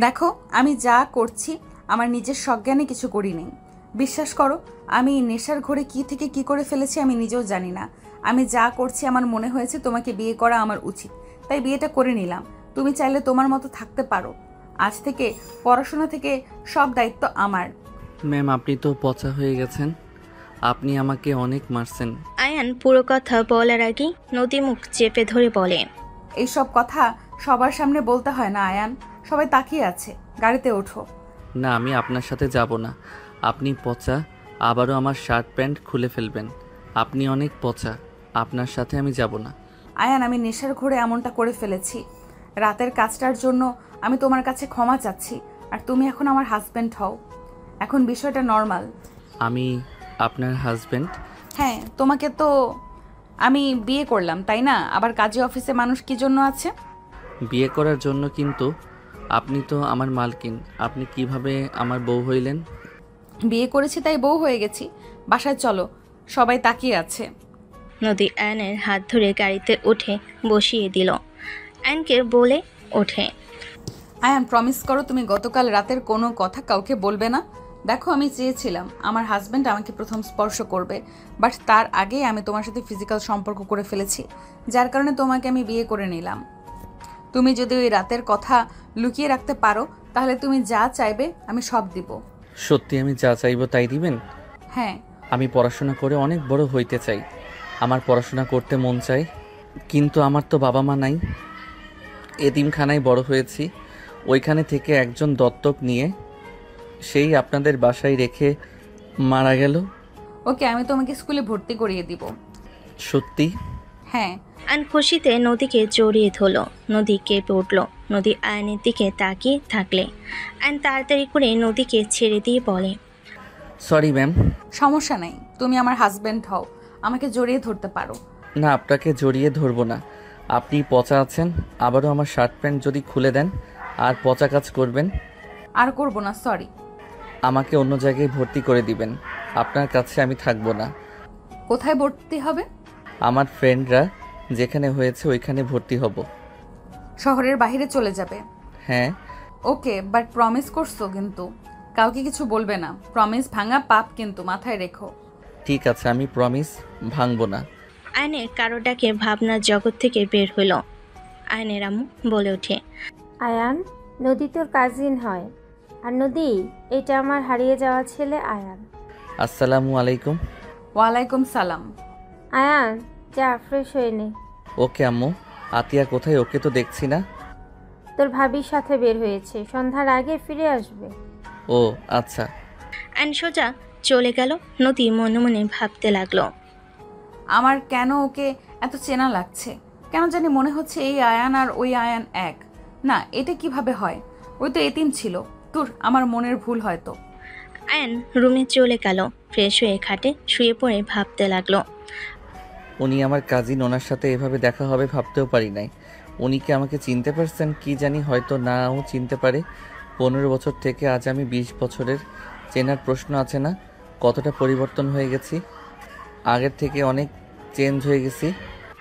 দেখো, আমি যা করছি আমার নিজের সজ্ঞানে কিছু করি নেই। বিশ্বাস করো, আমি নেশার ঘোরে কি থেকে কি করে ফেলেছি আমি নিজেও জানি না। আমি যা করছি আমার মনে হয়েছে তোমাকে বিয়ে করা আমার উচিত, তাই বিয়েটা করে নিলাম। তুমি চাইলে তোমার মতো থাকতে পারো। আজ থেকে পড়াশোনা থেকে সব দায়িত্ব আমার। ম্যাম, আপনি তো পচা হয়ে গেছেন। আপনি আমাকে অনেক মারছেন। আয়ান পুরো কথা বলার আগেই নদী মুখ চেপে ধরে বলে, এইসব কথা সবার সামনে বলতে হয় না আয়ান। সবাই তাকিয়ে আছে, গাড়িতে ওঠো। না, আমি আপনার সাথে যাব না। আপনি পচা, আবারও আমার শার্ট প্যান্ট খুলে ফেলবেন। আপনি অনেক পচা, আপনার সাথে আমি যাব না। আয়ান, আমি নেশার ঘোরে এমনটা করে ফেলেছি। রাতের কাজটার জন্য আমি তোমার কাছে ক্ষমা চাচ্ছি। আর তুমি এখন আমার হাজব্যান্ড হও। এখন বিষয়টা নর্মাল। আমি আপনার হাজব্যান্ড? হ্যাঁ, তোমাকে তো আমি বিয়ে করলাম, তাই না? আবার কাজী অফিসে মানুষ কি জন্য আছে? বিয়ে করার জন্য, কিন্তু আপনি তো আমার মালকিন। আপনি কিভাবে আমার বউ হইলেন? বিয়ে করেছি তাই বউ হয়ে গেছি। বাসায় চলো, সবাই তাকিয়ে আছে। নদী আয়নের হাত ধরে গাড়িতে উঠে বসিয়ে দিল। আয়নকে বলে ওঠে, আয়ান, প্রমিস করো তুমি গতকাল রাতের কোনো কথা কাউকে বলবে না। দেখো, আমি চেয়েছিলাম আমার হাজব্যান্ড আমাকে প্রথম স্পর্শ করবে, বাট তার আগেই আমি তোমার সাথে ফিজিক্যাল সম্পর্ক করে ফেলেছি, যার কারণে তোমাকে আমি বিয়ে করে নিলাম। তুমি যদি ওই রাতের কথা লুকিয়ে রাখতে পারো তাহলে তুমি যা চাইবে আমি সব দিব। সত্যি আমি যা চাইবো তাই দিবেন? হ্যাঁ। আমি পড়াশোনা করে অনেক বড় হইতে চাই। আমার পড়াশোনা করতে মন চাই, কিন্তু আমার তো বাবা মা নাই। এতিমখানায় বড় হয়েছি। ওইখানে থেকে একজন দত্তক নিয়ে সেই আপনাদের বাসায় রেখে মারা গেল। ওকে, আমি তোমাকে স্কুলে ভর্তি করিয়ে দিব। সত্যি? হ্যাঁ। আয়ন খুশিতে নদীকে জড়িয়ে ধরল। নদী কেঁপে উঠল। নদী আয়নের দিকে তাকিয়ে থাকলে আয়ন তাড়াতাড়ি করে নদীকে ছেড়ে দিয়ে বলে, সরি ম্যাম। সমস্যা নেই, তুমি আমার হাজব্যান্ড হও, আমাকে জড়িয়ে ধরতে পারো। না, আপনাকে জড়িয়ে ধরবো না। আপনি পচা আছেন। আবারও আমার শার্ট প্যান্ট যদি খুলে দেন আর পচা কাজ করবেন। আর করবো না, সরি। আমাকে অন্য জায়গায় ভর্তি করে দিবেন। আপনার কাছে আমি থাকবো না। কোথায় ভর্তি হবে? আমার ফ্রেন্ডরা যেখানে হয়েছে ওইখানে ভর্তি হব। শহরের বাইরে চলে যাবে? হ্যাঁ। ওকে, বাট প্রমিস করছো কিন্তু? কাউকে কিছু বলবে না। প্রমিস ভাঙা পাপ, কিন্তু মাথায় রেখো। ঠিক আছে, আমি প্রমিস ভাঙবো না। আয়নের কারো ডাকে ভাবনার জগৎ থেকে বের হইল। আয়নের আম্মু বলে ওঠে, আয়ান, নদী তোর কাজিন হয়। আর নদী, এটা আমার হারিয়ে যাওয়া ছেলে আয়ান। আসসালামু আলাইকুম। ওয়ালাইকুম সালাম। আয়ান, যা ফ্রেশ হয়ে নে। ওকে আম্মু। আতিয়া কোথায়? ওকে তো দেখছি না। তোর ভাবির সাথে বের হয়েছে, সন্ধ্যার আগে ফিরে আসবে। ও আচ্ছা। আয়ন সোজা চলে গেল। নদী মনে মনে ভাবতে লাগলো, আমার কেন ওকে এত চেনা লাগছে? কেন জানি মনে হচ্ছে এই আয়ান আর ওই আয়ান এক। না, এটা কিভাবে হয়? ওই তো এতিম ছিল। তোর আমার মনের ভুল হয়তো। আয়ন রুমে চলে গেল। ফ্রেশ হয়ে খাটে শুয়ে পড়ে ভাবতে লাগলো। উনি আমার কাজিন, ওনার সাথে এভাবে দেখা হবে ভাবতেও পারি নাই। উনি কি আমাকে চিনতে পারছেন কি জানি, হয়তো নাও চিনতে পারে। 15 বছর থেকে আজ আমি 20 বছরের। চেনার প্রশ্ন আছে না? কতটা পরিবর্তন হয়ে গেছি, আগের থেকে অনেক চেঞ্জ হয়ে গেছি।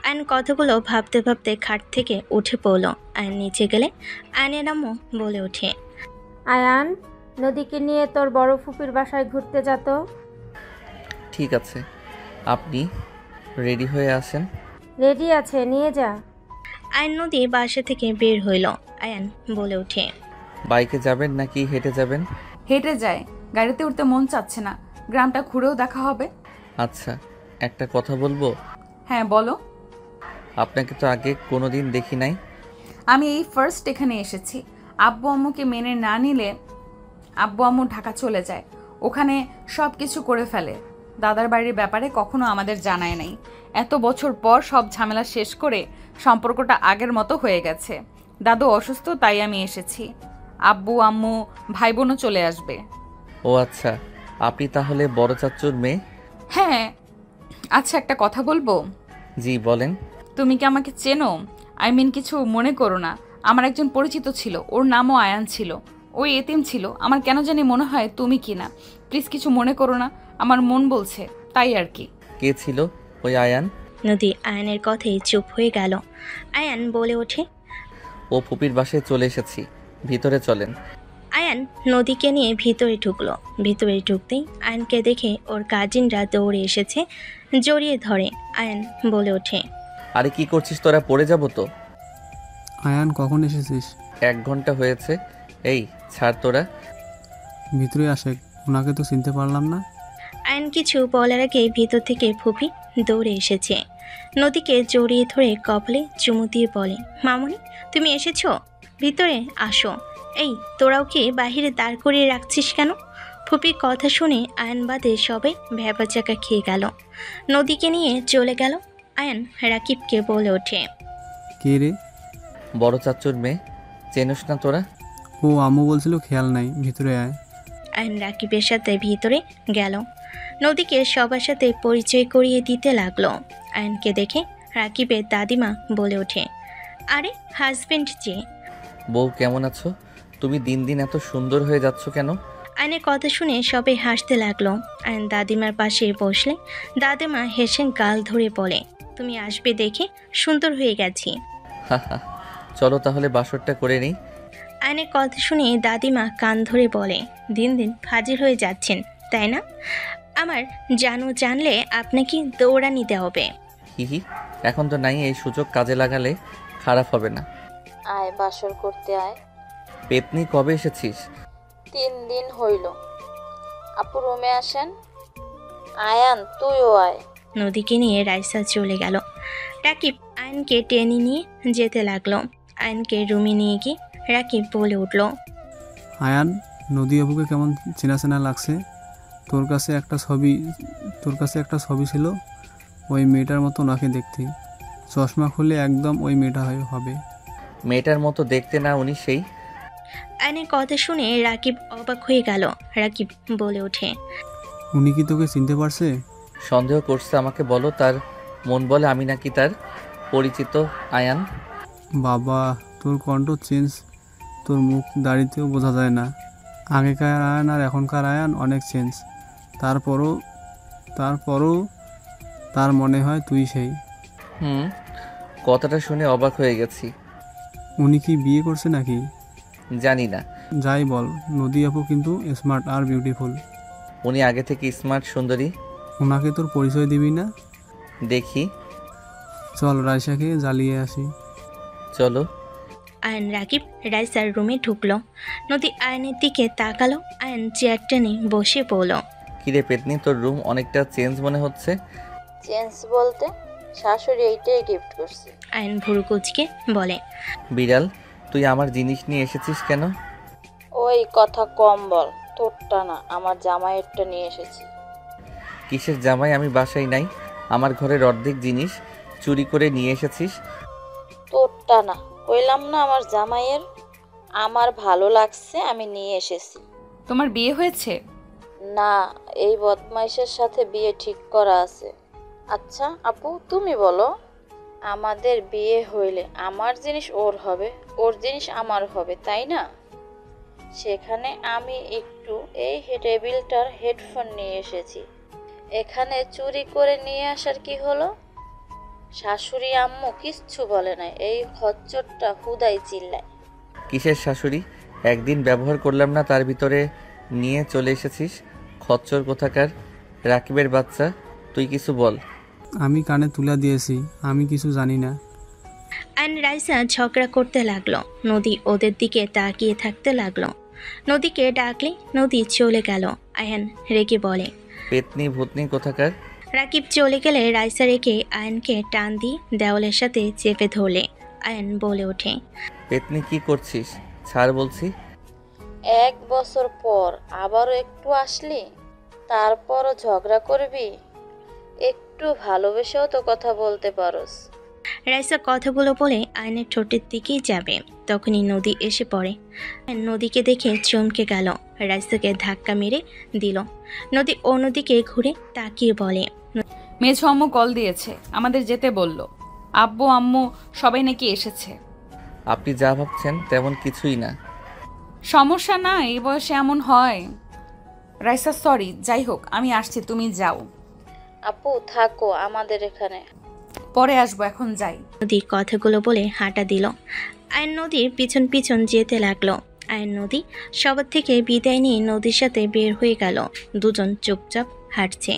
আয়ন কথাগুলো ভাবতে ভাবতে খাট থেকে উঠে পড়ল। আয়ন নিচে গেলে আয়নের আম্মু বলে ওঠে, আয়ান, নদীকে নিয়ে তোর বড় ফুপির বাসায় ঘুরতে যেত। ঠিক আছে, আপনি রেডি হয়ে আসেন। রেডি আছে, নিয়ে যা। আয়ন নদী বাসা থেকে বের হইল। আয়ান বলে ওঠে, বাইকে যাবেন নাকি হেঁটে যাবেন? হেঁটে যায়, গাড়িতে উঠতে মন চাচ্ছে না। গ্রামটা ঘুরেও দেখা হবে। আচ্ছা, একটা কথা বলবো? হ্যাঁ, বলো। আপনাকে তো আগে কোনোদিন দেখি নাই। আমি এই ফার্স্ট এখানে এসেছি। আব্বু আম্মুকে মেনে না নিলে আব্বু আম্মু ঢাকা চলে যায়, ওখানে সব কিছু করে ফেলে। দাদার বাড়ির ব্যাপারে কখনো আমাদের জানায় নাই। এত বছর পর সব ঝামেলা শেষ করে সম্পর্কটা আগের মতো হয়ে গেছে। দাদু অসুস্থ, তাই আমি এসেছি। আব্বু আম্মু ভাই বোনও চলে আসবে। ও আচ্ছা, আপনি তাহলে বড় চাচ্চুর মেয়ে? হ্যাঁ। আচ্ছা, একটা কথা বলবো? জি বলেন। তুমি কি আমাকে চেনো? আই মিন, কিছু মনে করো না। আমার একজন পরিচিত ছিল, ওর নামও আয়ান ছিল। ওই এতিম ছিল। আমার কেন জানি মনে হয় তুমি কি না। প্লিজ কিছু মনে করো না, আমার মন বলছে তাই আর কি। কে ছিল ওই আয়ান? নদী আয়নের কথাই চুপ হয়ে গেল। আয়ান বলে ওঠে, ও ফুপির বাসায় চলে এসেছি, ভিতরে চলেন। আয়ান নদীকে নিয়ে ভিতরে ঢুকলো। ভিতরে ঢুকতেই আয়ানকে দেখে ওর কাজিনরা দৌড়ে এসেছে, জড়িয়ে ধরে। আয়ান বলে ওঠে, আরে কি করছিস তোরা? পড়ে যাব তো। আয়ান কখন এসেছিস? 1 ঘন্টা হয়েছে। এই ছাড় তোরা। ভিতরে আসে, ওনাকে তো চিনতে পারলাম না। আয়ান কিছু বলার আগে ভিতর থেকে ফুপি দৌড়ে এসেছে। নদীকে জড়িয়ে ধরে কপালে চুমু দিয়ে বলে, মামুনি তুমি এসেছো, ভিতরে আসো। এই তোরাও কি বাহিরে দাঁড় করিয়ে রাখছিস কেন? ফুপির কথা শুনে আয়ান বাদে সবাই ভ্যাবাচাকা খেয়ে গেল। নদীকে নিয়ে চলে গেল। আয়ান রাকিবকে বলে ওঠে, কে রে? বড় চাচুর মেয়ে, চেনস না তোরা? ও আম্মু বলছিল খেয়াল নাই, ভিতরে আয়। আয়ান রাকিবের সাথে ভিতরে গেল। নদীকে সবার সাথে পরিচয় করিয়ে দিতে লাগলো। আয়ানকে দেখে রাকিবের দাদিমা বলে ওঠে, আরে হাজবেন্ড যে। বউ কেমন আছো? তুমি দিন দিন এত সুন্দর হয়ে যাচ্ছ কেন? আয়নের কথা শুনে সবাই হাসতে লাগলো। আয়ন দাদিমার পাশে বসলে দাদিমা হেসে গাল ধরে বলে, তুমি আসবে দেখে সুন্দর হয়ে গেছি। হাহা, চলো তাহলে বাসরটা করে নিই। আয়নের কথা শুনে দাদিমা কান ধরে বলে, দিন দিন ফাজিল হয়ে যাচ্ছেন তাই না? আমার জানলে আপনাকে দৌড়া নিতে হবে। হিহি, এখন তো নাই, এই সুযোগ কাজে লাগালে খারাপ হবে না। আয় বাসর করতে আয়। পেতনি কবে এসেছিস? 3 দিন হইল। আপু রুমে আসেন। আয়ান তুইও আয়। নদীকে নিয়ে রাইসা চলে গেল। রাকিব আয়নকে টেনে নিয়ে যেতে লাগলো। আয়নকে রুমে নিয়ে গিয়ে রাকিব বলে উঠল, আয়ান, নদী আপুকে কেমন চেনা চেনা লাগছে। তোর কাছে একটা ছবি ছিল, ওই মেয়েটার মতো ওনাকে দেখতে। চশমা খুলে একদম ওই মেয়েটা হবে। মেয়েটার মতো দেখতে না উনি সেই? আয়নের কথা শুনে রাকিব অবাক হয়ে গেল। রাকিব বলে ওঠে, উনি কি তোকে চিনতে পারছে? সন্দেহ করছে আমাকে, বলো তার মন বলে আমি নাকি তার পরিচিত। আয়ান, বাবা, তোর কণ্ঠ চেঞ্জ, তোর মুখ দাড়িতেও বোঝা যায় না। আগেকার আয়ান আর এখনকার আয়ান অনেক চেঞ্জ। তারপরও তার মনে হয় তুই সেই। কথাটা শুনে অবাক হয়ে গেছি। উনি কি বিয়ে করছে নাকি? জানি না। যাই বল, নদী আপু কিন্তু স্মার্ট আর বিউটিফুল। উনি আগে থেকে স্মার্ট, সুন্দরী। ওনাকে তোর পরিচয় দিবি না? দেখি। চল রাইসাকে জ্বালিয়ে আসি। চলো। আয়ন রাকিব রাইসার রুমে ঢুকলো। নদী আয়নের দিকে তাকালো। আয়ন চেয়ার টেনে বসে পড়ল। কিরে পেতনি, তোর রুম অনেকটা চেঞ্জ মনে হচ্ছে। চেঞ্জ বলতে শাশুড়ি এইটাই গিফট করছে। আয়ন ভুরু কুচকে বলে, বিড়াল, তুই আমার জিনিস নিয়ে এসেছিস কেন? ওই কথা কম বল, তোরটা না আমার জামাইয়েরটা নিয়ে এসেছি। কিসের জামাই? আমি বাসায় নাই। আমার ঘরের অর্ধেক জিনিস চুরি করে নিয়ে এসেছিস। তোরটা না, কইলাম না আমার জামাইয়ের। আমার ভালো লাগছে আমি নিয়ে এসেছি। তোমার বিয়ে হয়েছে? না, এই বদমাইশের সাথে বিয়ে ঠিক করা আছে। আচ্ছা আপু তুমি বলো, আমাদের বিয়ে হইলে আমার জিনিস ওর হবে, ওর জিনিস আমার হবে, তাই না? সেখানে আমি একটু এই টেবিলটার হেডফোন নিয়ে এসেছি। এখানে চুরি করে নিয়ে আসার কি হলো? শাশুড়ি আম্মু কিচ্ছু বলে না, এই খচ্চরটা হুদাই চিল্লায়। কিসের শাশুড়ি? একদিন ব্যবহার করলাম না, তার ভিতরে নিয়ে চলে এসেছিস। খচ্চর কোথাকার। রাকিবের বাচ্চা, তুই কিছু বল। আমি কানে তুলা দিয়েছি, আমি কিছু জানি না। আয়ন রাইসা ঝগড়া করতে লাগলো। নদী ওদের দিকে তাকিয়ে থাকতে লাগলো। নদীকে ডাকলে নদী চলে গেল। আয়ন রেগে বলে, পেতনি ভূতনি কোথাকার। রাকিব চলে গেলে রাইসা রেখে আয়নকে টান দিয়ে দেওয়ালের সাথে চেপে ধরলে। আয়ন বলে ওঠে, পেতনি কি করছিস? ছাড় বলছি। 1 বছর পর আবারও একটু আসলি, তারপরও ঝগড়া করবি? একটু ভালোবেসেও তো কথা বলতে পারোস। রাইসা কথাগুলো বলে আয়নের ঠোঁটের দিকেই যাবে, তখনই নদী এসে পড়ে। আয়ন নদীকে দেখে চমকে গেল। রাইসাকে ধাক্কা মেরে দিল। নদী অন্যদিকে ঘুরে তাকিয়ে বলে, মেঝো আম্মু কল দিয়েছে, আমাদের যেতে বলল। আব্বু আম্মু সবাই নাকি এসেছে। আপনি যা ভাবছেন তেমন কিছুই না। সমস্যা না, এই বয়সে এমন হয়। রাইসা সরি, যাই হোক আমি আসছি, তুমি যাও। আপু থাকো আমাদের এখানে। পরে আসবো, এখন যাই। নদী কথাগুলো বলে হাঁটা দিল। আয়ন নদীর পিছন পিছন যেতে লাগলো। আয়ন নদী সবার থেকে বিদায় নিয়ে নদীর সাথে বের হয়ে গেল। দুজন চুপচাপ হাঁটছে।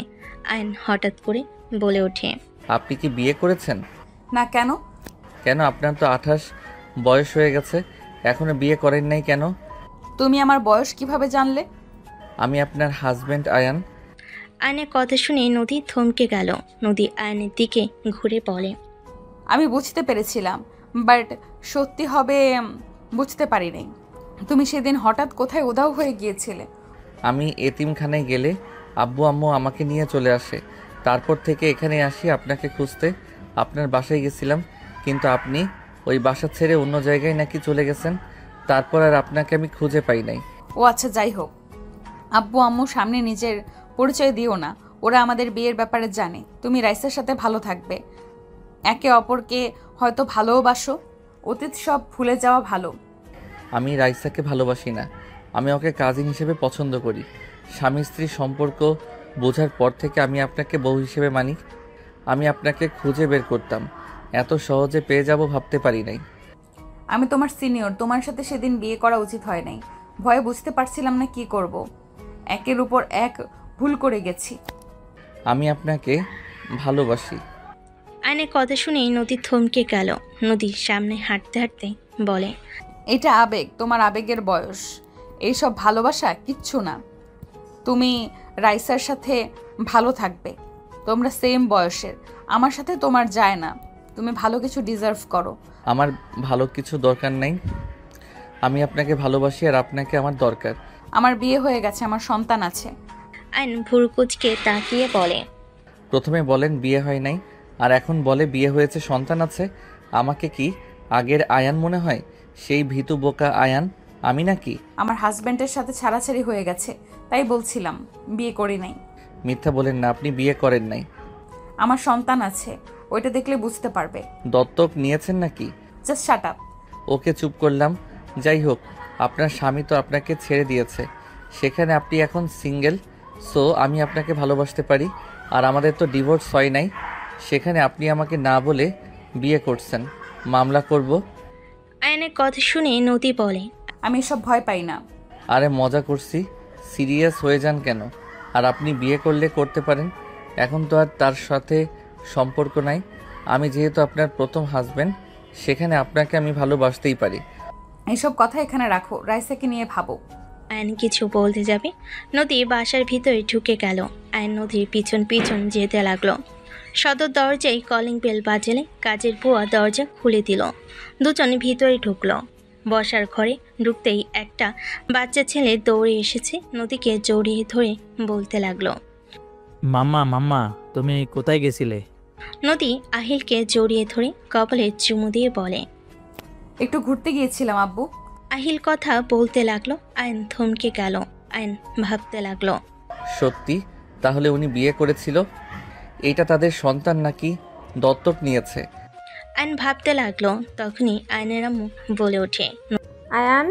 আয়ন হঠাৎ করে বলে ওঠে, আপনি কি বিয়ে করেছেন? না, কেন? কেন, আপনার তো 28 বয়স হয়ে গেছে, এখনো বিয়ে করেন নাই কেন? তুমি আমার বয়স কিভাবে জানলে? আমি আপনার হাজবেন্ড আয়ান। আয়নের কথা শুনে নদী থমকে গেল। নদী আয়নের দিকে ঘুরে বলে, আমি বুঝতে পেরেছিলাম, বাট সত্যি হবে বুঝতে পারিনি। তুমি সেদিন হঠাৎ কোথায় উধাও হয়ে গিয়েছিলে? আমি এতিমখানায় গেলে আব্বু আম্মু আমাকে নিয়ে চলে আসে। তারপর থেকে এখানে আসি আপনাকে খুঁজতে। আপনার বাসায় গেছিলাম, কিন্তু আপনি ওই বাসা ছেড়ে অন্য জায়গায় নাকি চলে গেছেন। তারপর আর আপনাকে আমি খুঁজে পাই নাই। ও আচ্ছা, যাই হোক, আব্বু আম্মু সামনে নিজের পরিচয় দিও না। ওরা আমাদের বিয়ের ব্যাপারে জানে। তুমি রাইসার সাথে ভালো থাকবে, একে অপরকে হয়তো ভালোবাসো। অতীত সব ভুলে যাওয়া ভালো। আমি রাইসাকে ভালোবাসি না, আমি ওকে কাজিন হিসেবে পছন্দ করি। স্বামী স্ত্রীর সম্পর্ক বোঝার পর থেকে আমি আপনাকে বউ হিসেবে মানি। আমি আপনাকে খুঁজে বের করতাম, এত সহজে পেয়ে যাব ভাবতে পারি নাই। আমি তোমার সিনিয়র, তোমার সাথে সেদিন বিয়ে করা উচিত হয় নাই। ভয়ে বুঝতে পারছিলাম না কি করব। একের উপর এক ভুল করে গেছি। আমি আপনাকে ভালোবাসি। আয়নের কথা শুনেই নদী থমকে গেল। নদী সামনে হাঁটতে হাঁটতে বলে, এটা আবেগ, তোমার আবেগের বয়স। এইসব ভালোবাসা কিচ্ছু না। তুমি রাইসার সাথে ভালো থাকবে, তোমরা সেম বয়সের। আমার সাথে তোমার যায় না। তুমি ভালো কিছু ডিজার্ভ করো। আমার ভালো কিছু দরকার নাই, আমি আপনাকে ভালোবাসি আর আপনাকে আমার দরকার। আমার বিয়ে হয়ে গেছে, আমার সন্তান আছে। আয়ন ভুরুকুচকে তাকিয়ে বলে, প্রথমে বলেন বিয়ে হয় নাই, আর এখন বলে বিয়ে হয়েছে, সন্তান আছে। আমাকে কি আগের আয়ান মনে হয়? সেই ভীতু বোকা আয়ান আমি নাকি? আমার হাজব্যান্ডের সাথে ছাড়াছাড়ি হয়ে গেছে, তাই বলছিলাম বিয়ে করি নাই। মিথ্যা বলেন না, আপনি বিয়ে করেন নাই। আমার সন্তান আছে, ওইটা দেখলে বুঝতে পারবে। দত্তক নিয়েছেন নাকি? Just shut up. ওকে, চুপ করলাম। যাই হোক, আপনার স্বামী তো আপনাকে ছেড়ে দিয়েছে, সেখানে আপনি এখন সিঙ্গেল। সো আমি আপনাকে ভালোবাসতে পারি। আর আমাদের তো ডিভোর্স হয় নাই, সেখানে আপনি আমাকে না বলে বিয়ে করছেন। মামলা করব। আয়নের কথা শুনে নদী বলে, আমি এসব ভয় পাই না। আরে মজা করছি, সিরিয়াস হয়ে যান কেন? আর আপনি বিয়ে করলে করতে পারেন, এখন তো আর তার সাথে সম্পর্ক নাই। আমি যেহেতু আপনার প্রথম হাজবেন্ড, সেখানে আপনাকে আমি ভালোবাসতেই পারি। এইসব কথা এখানে রাখো, রাইসাকে নিয়ে ভাবো। আয়ন কিছু বলতে যাবে, নদী বাসার ভিতরে ঢুকে গেল। আয়ন নদীর পিছন পিছন যেতে লাগলো। সদর দরজায় কলিং বেল বাজলে কাজের বুয়া দরজা খুলে দিল। দুজন ভিতরে ঢুকলো। বসার ঘরে ঢুকতেই একটা বাচ্চা ছেলে দৌড়ে এসেছে, নদীকে জড়িয়ে ধরে বলতে লাগলো, মাম্মা মাম্মা, তুমি কোথায় গেছিলে? নদী আহিলকে জড়িয়ে ধরে কপালে চুমু দিয়ে বলে, একটু ঘুরতে গিয়েছিলাম আব্বু। আহিল কথা বলতে লাগলো। আয়ন থমকে গেল। আয়ন ভাবতে লাগলো, সত্যি? তাহলে উনি বিয়ে করেছিল? এটা তাদের সন্তান নাকি দত্তক নিয়েছে? আয়ন ভাবতে লাগলো। তখনই আয়নের আম্মু বলে ওঠে, আয়ান,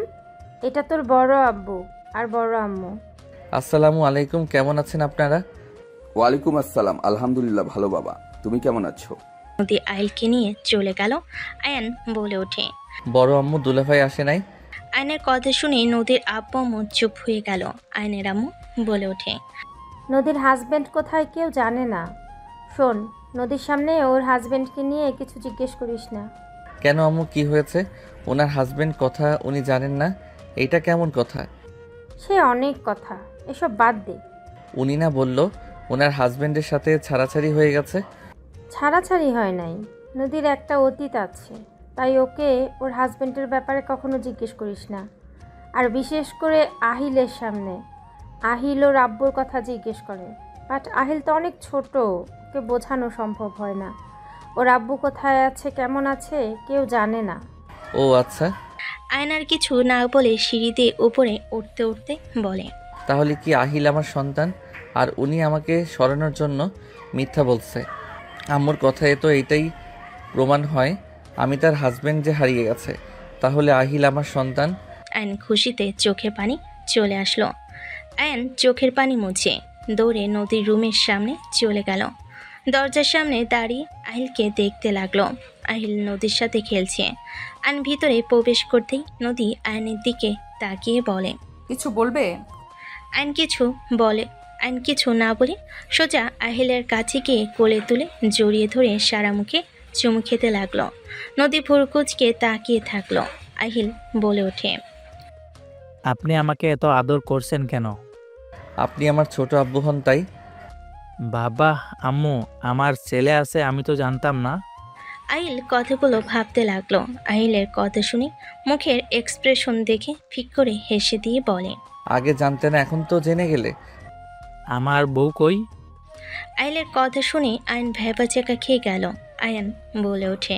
এটা তোর বড় আব্বু আর বড় আম্মু। আসসালামু আলাইকুম, কেমন আছেন আপনারা? ওয়ালাইকুম আসসালাম, আলহামদুলিল্লাহ ভালো বাবা, তুমি কেমন আছো? নদী আহিলকে নিয়ে চলে গেল। আয়ন বলে ওঠে, বড় আম্মু দুলাভাই আসে নাই? আয়নের কথা শুনে নদীর আব্বু আম্মু চুপ হয়ে গেল। আয়নের আম্মু বলে ওঠে, নদীর হাজবেন্ড কোথায় কেউ জানে না। শোন, নদীর সামনে ওর হাজবেন্ডকে নিয়ে কিছু জিজ্ঞেস করিস না। কেন আম্মু, কি হয়েছে? ওনার হাজবেন্ড কথা উনি জানেন না, এইটা কেমন কথা? সে অনেক কথা, এসব বাদ দে। উনি না বলল ওনার হাজবেন্ডের সাথে ছাড়াছাড়ি হয়ে গেছে? ছাড়াছাড়ি হয় নাই, নদীর একটা অতীত আছে, তাই ওকে ওর হাজবেন্ডের ব্যাপারে কখনো জিজ্ঞেস করিস না। আর বিশেষ করে আহিলের সামনে। আহিল ওর আব্বুর কথা জিজ্ঞেস করে, বাট আহিল তো অনেক ছোট, ওকে বোঝানো সম্ভব হয় না। ওর আব্বু কোথায় আছে, কেমন আছে, কেউ জানে না। ও আচ্ছা। আয়নার কিছু না বলে সিঁড়িতে উপরে উঠতে উঠতে বলে, তাহলে কি আহিল আমার সন্তান আর উনি আমাকে সরানোর জন্য মিথ্যা বলছে? আম্মুর কথায় তো এইটাই প্রমাণ হয় আমি তার হাজবেন্ড যে হারিয়ে গেছে, তাহলে আহিল আমার সন্তান। আয়ন খুশিতে চোখে পানি চলে আসলো। আয়ন চোখের পানি মুছে দৌড়ে নদীর রুমের সামনে চলে গেল। দরজার সামনে দাঁড়িয়ে আহিলকে দেখতে লাগলো। আহিল নদীর সাথে খেলছে। আয়ন ভিতরে প্রবেশ করতেই নদী আয়নের দিকে তাকিয়ে বলে। কিছু বলবে? আইন কিছু বলে আইন কিছু না বলে সোজা আহিলের কাছে গিয়ে কোলে তুলে জড়িয়ে ধরে সারা মুখে চুমু খেতে লাগলো। নদী ভুরকুচকে তাকিয়ে থাকলো। আহিল বলে ওঠে, আপনি আমাকে এত আদর করছেন কেন? আপনি আমার ছোট আব্বু হন তাই। বাবা, আম্মু, আমার ছেলে আছে, আমি তো জানতাম না। আহিল কথাগুলো ভাবতে লাগলো। আহিলের কথা শুনে মুখের এক্সপ্রেশন দেখে ফিক করে হেসে দিয়ে বলে, আগে জানতে না, এখন তো জেনে গেলে। আমার বউ কই? আহিলের কথা শুনে আয়ন ভ্যাবাচেকা খেয়ে গেল। আয়ন বলে ওঠে,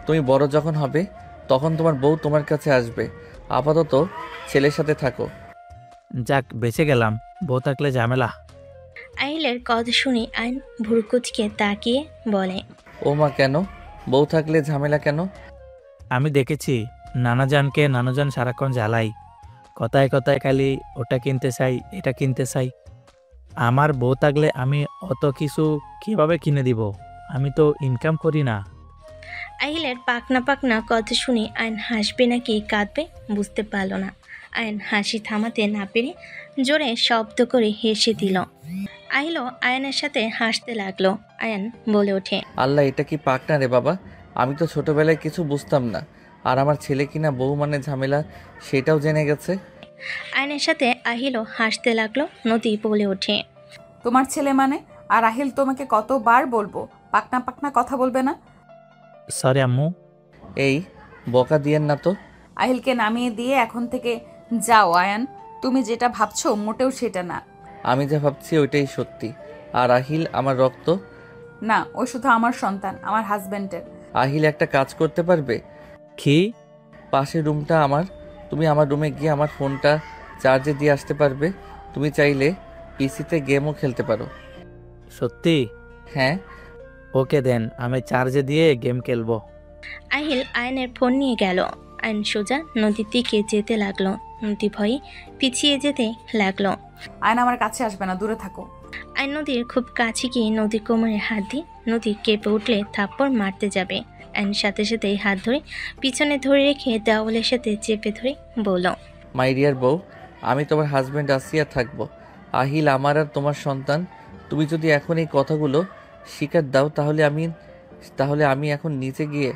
তুমি বড় যখন হবে তখন তোমার বউ তোমার কাছে আসবে, আপাতত ছেলের সাথে থাকো। যাক, বেঁচে গেলাম, বউ থাকলে ঝামেলা। আহিলের কথা শুনে আয়ন ভুরকুচকে তাকিয়ে বলে, ও মা, কেন? বউ থাকলে ঝামেলা কেন? আমি দেখেছি নানাজানকে নানাজান সারাক্ষণ জ্বালাই, কথায় কথায় খালি ওটা কিনতে চাই, এটা কিনতে চাই। আমার বউ থাকলে আমি অত কিছু কিভাবে কিনে দিব? আমি তো ইনকাম করি না। আহিলের পাকনা পাকনা কথা শুনে আয়ন হাসবে নাকি কাঁদবে বুঝতে পারল না। আয়ন হাসি থামাতে না পেরে জোরে শব্দ করে হেসে দিল। আহিলও আয়নের সাথে হাসতে লাগলো। আয়ন বলে ওঠে, আল্লাহ, এটা কি পাক না রে বাবা? আমি তো ছোটবেলায় কিছু বুঝতাম না, আর আমার ছেলে কিনা বউ মানে ঝামেলা সেটাও জেনে গেছে। আয়নের সাথে আহিলও হাসতে লাগলো। নদী বলে ওঠে, তোমার ছেলে মানে? আর আহিল তোমাকে কতবার বলবো পাকনা পাকনা কথা বলবে না? সরি আম্মু। এই বকা দিয়েন না তো। আহিলকে নামিয়ে দিয়ে এখন থেকে যাও আয়ান। তুমি যেটা ভাবছো মোটেও সেটা না। আমি যা ভাবছি ওইটাই সত্যি। আর আহিল আমার রক্ত না, ও শুধু আমার সন্তান, আমার হাজবেন্ডের। আহিল একটা কাজ করতে পারবে? কি? পাশের রুমটা আমার, তুমি আমার রুমে গিয়ে আমার ফোনটা চার্জে দিয়ে আসতে পারবে? তুমি চাইলে পিসিতে গেমও খেলতে পারো। সত্যি? হ্যাঁ। ওকে দেন, আমি চার্জে দিয়ে গেম খেলবো। আহিল আয়নের ফোন নিয়ে গেল। আয়ন সোজা নদীর দিকে যেতে লাগলো। নদী ভয়ে পিছিয়ে যেতে লাগলো। আয়ন আমার কাছে আসবে না, দূরে থাকো। আয়ন নদীর খুব কাছে গিয়ে নদীর কোমরে হাত দিয়ে নদী কেঁপে উঠলে থাপ্পড় মারতে যাবে। আয়ন সাথে সাথে হাত ধরে পিছনে ধরে রেখে দেওয়ালের সাথে চেপে ধরে বলল, মাই ডিয়ার বউ, আমি তোমার হাজব্যান্ড আসিয়া থাকবো। আহিল আমার আর তোমার সন্তান। তুমি যদি এখন এই কথাগুলো স্বীকার দাও তাহলে আমি এখন নিচে গিয়ে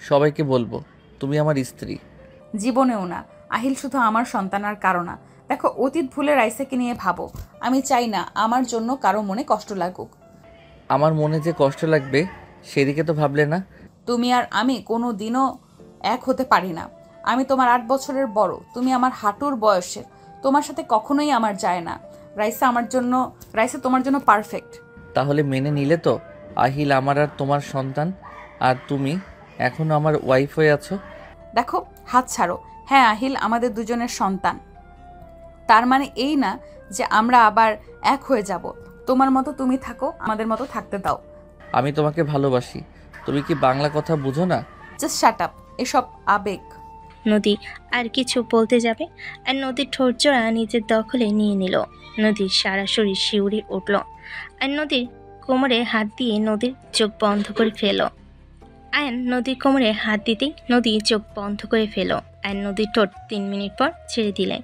সবাইকে বলবো তুমি আমার স্ত্রী। জীবনেও না। আহিল শুধু আমার সন্তান আর কারো না। দেখো, অতীত ভুলে রাইসাকে নিয়ে ভাবো। আমি চাই না আমার জন্য কারো মনে কষ্ট লাগুক। আমার মনে যে কষ্ট লাগবে সেদিকে তো ভাবলে না। তুমি আর আমি কোনো দিনও এক হতে পারি না। আমি তোমার 8 বছরের বড়, তুমি আমার হাঁটুর বয়সের। তোমার সাথে কখনোই আমার যায় না। রাইসা তোমার জন্য পারফেক্ট। তাহলে মেনে নিলে তো আহিল আমার আর তোমার সন্তান, আর তুমি এখনো আমার ওয়াইফ হয়ে আছো। দেখো, হাত ছাড়ো। হ্যাঁ, আহিল আমাদের দুজনের সন্তান। তার মানে এই না যে আমরা আবার এক হয়ে যাব। তোমার মতো তুমি থাকো, আমাদের মতো থাকতে দাও। আমি তোমাকে ভালোবাসি। তুমি কি বাংলা কথা বুঝো না? জাস্ট শাট আপ, এসব আবেগ। নদী আর কিছু বলতে যাবে আর নদীর ঠোঁট জোড়া নিজের দখলে নিয়ে নিল। নদীর সারা শরীর শিউরে উঠল। আর নদীর কোমরে হাত দিয়ে নদীর চোখ বন্ধ করে ফেল। আয়ন নদীর কোমরে হাত দিতেই নদী চোখ বন্ধ করে ফেল। আর নদীর ঠোঁট 3 মিনিট পর ছেড়ে দিলেন।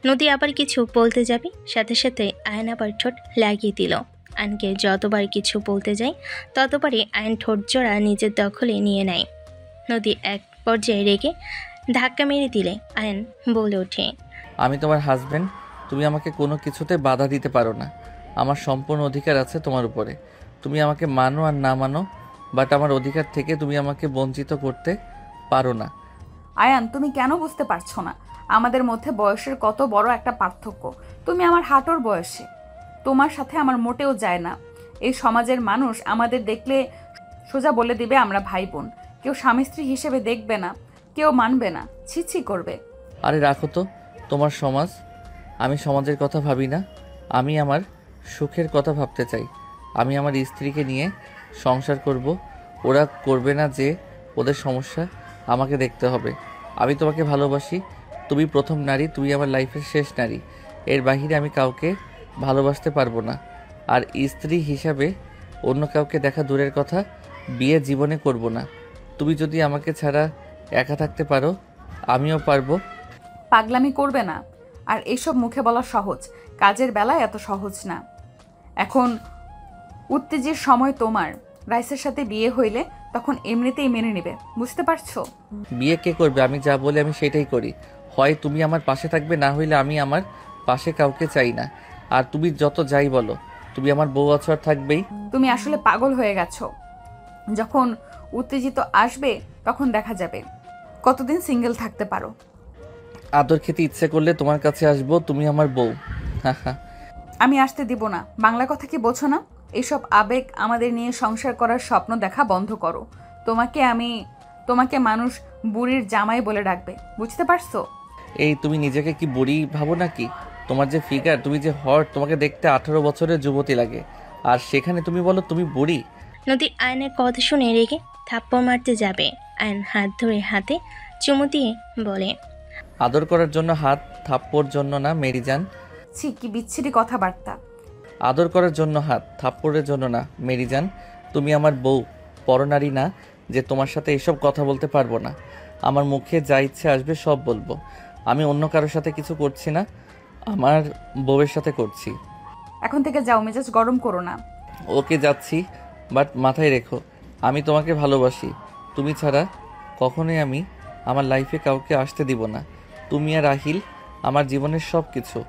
নদী আবার কিছু বলতে যাবে, সাথে সাথে আয়ন আবার ঠোঁট লাগিয়ে দিল। আয়নকে যতবার কিছু বলতে যায় ততবারই আয়ন ঠোঁট জোড়া নিজের দখলে নিয়ে নেয়। নদী এক পর্যায়ে রেগে ধাক্কা মেরে দিলে আয়ন বলে ওঠে, আমি তোমার হাজবেন্ড, তুমি আমাকে কোনো কিছুতে বাধা দিতে পারো না। আমার সম্পূর্ণ অধিকার আছে তোমার উপরে। তুমি আমাকে মানো আর না মানো, বাট আমার অধিকার থেকে তুমি আমাকে বঞ্চিত করতে পারো না। আয়ান, তুমি কেন বুঝতে পারছো না আমাদের মধ্যে বয়সের কত বড় একটা পার্থক্য? তুমি আমার হাঁটুর বয়সে, তোমার সাথে আমার মোটেও যায় না। এই সমাজের মানুষ আমাদের দেখলে সোজা বলে দিবে আমরা ভাই বোন। কেউ স্বামী স্ত্রী হিসেবে দেখবে না, কেউ মানবে না, ছিছি করবে। আরে রাখো তো তোমার সমাজ। আমি সমাজের কথা ভাবি না, আমি আমার সুখের কথা ভাবতে চাই। আমি আমার স্ত্রীকে নিয়ে সংসার করব। ওরা করবে না যে ওদের সমস্যা আমাকে দেখতে হবে। আমি তোমাকে ভালোবাসি। তুমি প্রথম নারী, তুমি আমার লাইফের শেষ নারী। এর বাহিরে আমি কাউকে ভালোবাসতে পারবো না। আর স্ত্রী হিসাবে অন্য কাউকে দেখা দূরের কথা, বিয়ে জীবনে করব না। তুমি যদি আমাকে ছাড়া একা থাকতে পারো, আমিও পারবো। পাগলামি করবে না। আর এইসব মুখে বলা সহজ, কাজের বেলায় এত সহজ না। এখন উত্তেজের সময় তোমার। রাইসের সাথে বিয়ে হইলে তখন এমনিতেই মেনে নেবে, বুঝতে পারছো? বিয়ে কে করবে? আমি যা বলি আমি সেটাই করি। হয় তুমি আমার পাশে থাকবে, না হইলে আমি আমার পাশে কাউকে চাই না। আর তুমি যত যাই বলো, তুমি আমার বউ আছো আর থাকবেই। তুমি আসলে পাগল হয়ে গেছো। যখন উত্তেজিত আসবে তখন দেখা যাবে কতদিন সিঙ্গেল থাকতে পারো। আদর খেতে ইচ্ছে করলে তোমার কাছে আসবো, তুমি আমার বউ। আমি আসতে দিব না। বাংলা কথা কি বোঝো না? এইসব আবেগ আমাদের নিয়ে সংসার করার স্বপ্ন দেখা বন্ধ করো। তোমাকে মানুষ বুড়ির জামাই বলে ডাকবে, বুঝতে পারছো? এই তুমি নিজেকে কি বুড়ি ভাবো নাকি? তোমার যে ফিগার, তুমি যে হট, তোমাকে দেখতে 18 বছরের যুবতী লাগে, আর সেখানে তুমি বলো তুমি বুড়ি। নদী আয়নের কথা শুনে রেগে থাপ্পড় মারতে যাবে। আয়ন হাত ধরে হাতে চুমু দিয়ে বলে, আদর করার জন্য হাত, থাপ্পড় জন্য না মেরিজান। ছি, কি বিচ্ছিরি কথাবার্তা। আদর করার জন্য হাত, থাপ্পড়ের জন্য না মেরিজান। তুমি আমার বউ, পরনারী না যে তোমার সাথে এসব কথা বলতে পারবো না। আমার মুখে যা ইচ্ছে আসবে সব বলবো। আমি অন্য কারোর সাথে কিছু করছি না, আমার বউয়ের সাথে করছি। এখন থেকে যাও, মেজাজ গরম করো না। ওকে যাচ্ছি, বাট মাথায় রেখো আমি তোমাকে ভালোবাসি। তুমি ছাড়া কখনোই আমি আমার লাইফে কাউকে আসতে দিব না। তুমি আর আহিল আমার জীবনের সব কিছু।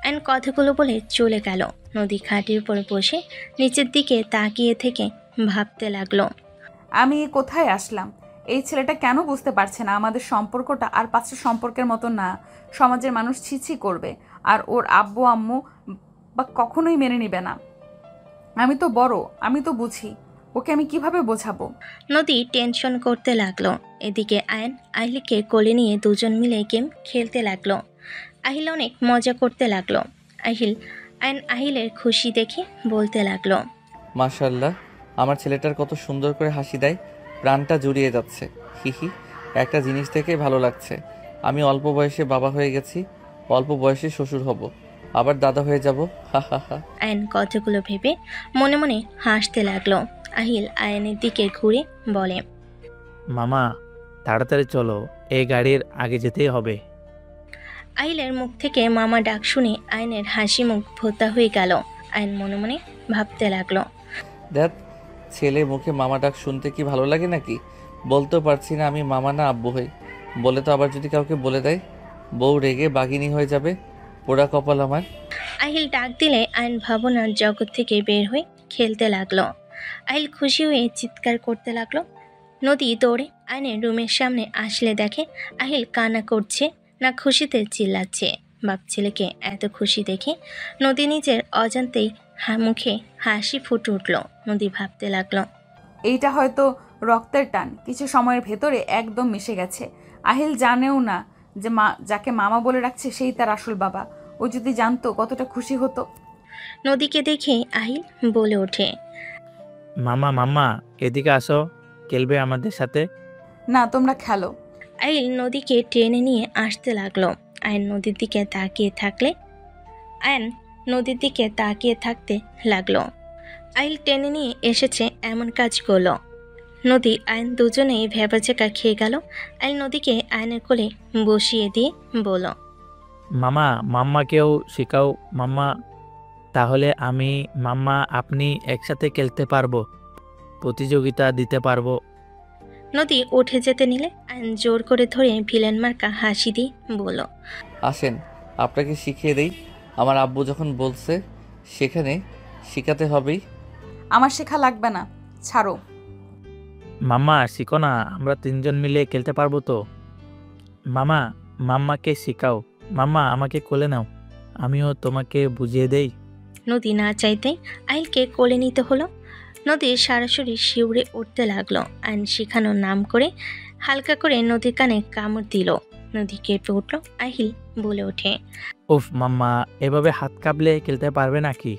আয়ন কথাগুলো বলে চলে গেল। নদী খাটের উপর বসে নিচের দিকে তাকিয়ে থেকে ভাবতে লাগলো, আমি কোথায় আসলাম? এই ছেলেটা কেন বুঝতে পারছে না আমাদের সম্পর্কটা আর 5টা সম্পর্কের মতো না? সমাজের মানুষ ছিছি করবে, আর ওর আব্বু আম্মু বা কখনোই মেনে নিবে না। আমি তো বড়, আমি তো বুঝি। ওকে আমি কিভাবে বোঝাবো? নদী টেনশন করতে লাগলো। এদিকে আয়ন আহিলকে কোলে নিয়ে দুজন মিলে গেম খেলতে লাগলো। আহিল অনেক মজা করতে লাগলো। আয়ন আহিলের খুশি দেখে বলতে লাগলো, মাশাআল্লাহ, আমার ছেলেটার কত সুন্দর করে হাসি দেয়, প্রাণটা জুড়িয়ে যাচ্ছে। হিহি, একটা জিনিস থেকেই ভালো লাগছে, আমি অল্প বয়সে বাবা হয়ে গেছি, অল্প বয়সে শ্বশুর হব, আবার দাদা হয়ে যাব। হা হা হা। আয়ন কথাগুলো ভেবে মনে মনে হাসতে লাগলো। আহিল আয়নের দিকে ঘুরে বলে, মামা তাড়াতাড়ি চলো, এই গাড়ির আগে যেতেই হবে। আহিলের মুখ থেকে মামা ডাক শুনে আয়নের হাসি মুখ ভোতা হয়ে গেল। আয়ন মনে মনে ভাবতে লাগলো, দেখ, ছেলে মুখে মামা ডাক শুনতে কি ভালো লাগে নাকি? বলতেও পারছি না আমি মামা না আব্বু হই। বলে তো আবার যদি কাউকে বলে দেয়, বউ রেগে বাঘিনী হয়ে যাবে। পোড়া কপাল আমার। আহিল ডাক দিলে আয়ন ভাবনার জগৎ থেকে বের হয়ে খেলতে লাগলো। আহিল খুশি হয়ে চিৎকার করতে লাগলো। নদী দৌড়ে আয়নের রুমের সামনে আসলে দেখে আহিল কান্না করছে না খুশিতে চিল্লাচ্ছে। বাপ ছেলেকে এত খুশি দেখে নদী নিজের অজান্তেই মুখে হাসি ফুটে উঠল। নদী ভাবতে লাগলো, এইটা হয়তো রক্তের টান, কিছু সময়ের ভেতরে একদম মিশে গেছে। আহিল জানেও না যে যাকে মামা বলে রাখছে সেই তার আসল বাবা। ও যদি জানতো কতটা খুশি হতো। নদীকে দেখে আহিল বলে ওঠে, মামা মাম্মা এদিকে আসো, খেলবে আমাদের সাথে। না, তোমরা খেলো। আহিল নদীকে টেনে নিয়ে আসতে লাগলো। আয়ন নদীর দিকে তাকিয়ে থাকতে লাগলো। আহিল টেনে নিয়ে এসেছে এমন কাজ করলো। নদী আয়ন দুজনেই ভেবাচেকা খেয়ে গেল। আহিল নদীকে আয়নের কোলে বসিয়ে দিয়ে বলল, মামা মাম্মাকেও শেখাও মাম্মা, তাহলে আমি মাম্মা আপনি একসাথে খেলতে পারবো, প্রতিযোগিতা দিতে পারবো। নদী উঠে যেতে নিলে আয়ন জোর করে ধরে ভিলেন মার্কা হাসি দিয়ে বলল, আসেন আপনাকে শিখিয়ে দেই। আমার আব্বু যখন বলছে সেখানে শিখাতে হবেই। আমার শেখা লাগবে না, ছাড়ো। মাম্মা শিখো না, আমরা তিনজন মিলে খেলতে পারবো তো। মামা মাম্মাকে শেখাও, মাম্মা আমাকে কোলে নাও, আমিও তোমাকে বুঝিয়ে দেই। নদী না চাইতেই আহিলকে কোলে নিতে হলো। নদী সরাসরি শিউরে উঠতে লাগলো। আইন শিখানোর নাম করে হালকা করে নদীর কানে কামড় দিল। নদী কেঁপে উঠল। আহিল বলে ওঠে, উফ মাম্মা, এভাবে হাত কাঁপলে খেলতে পারবে নাকি?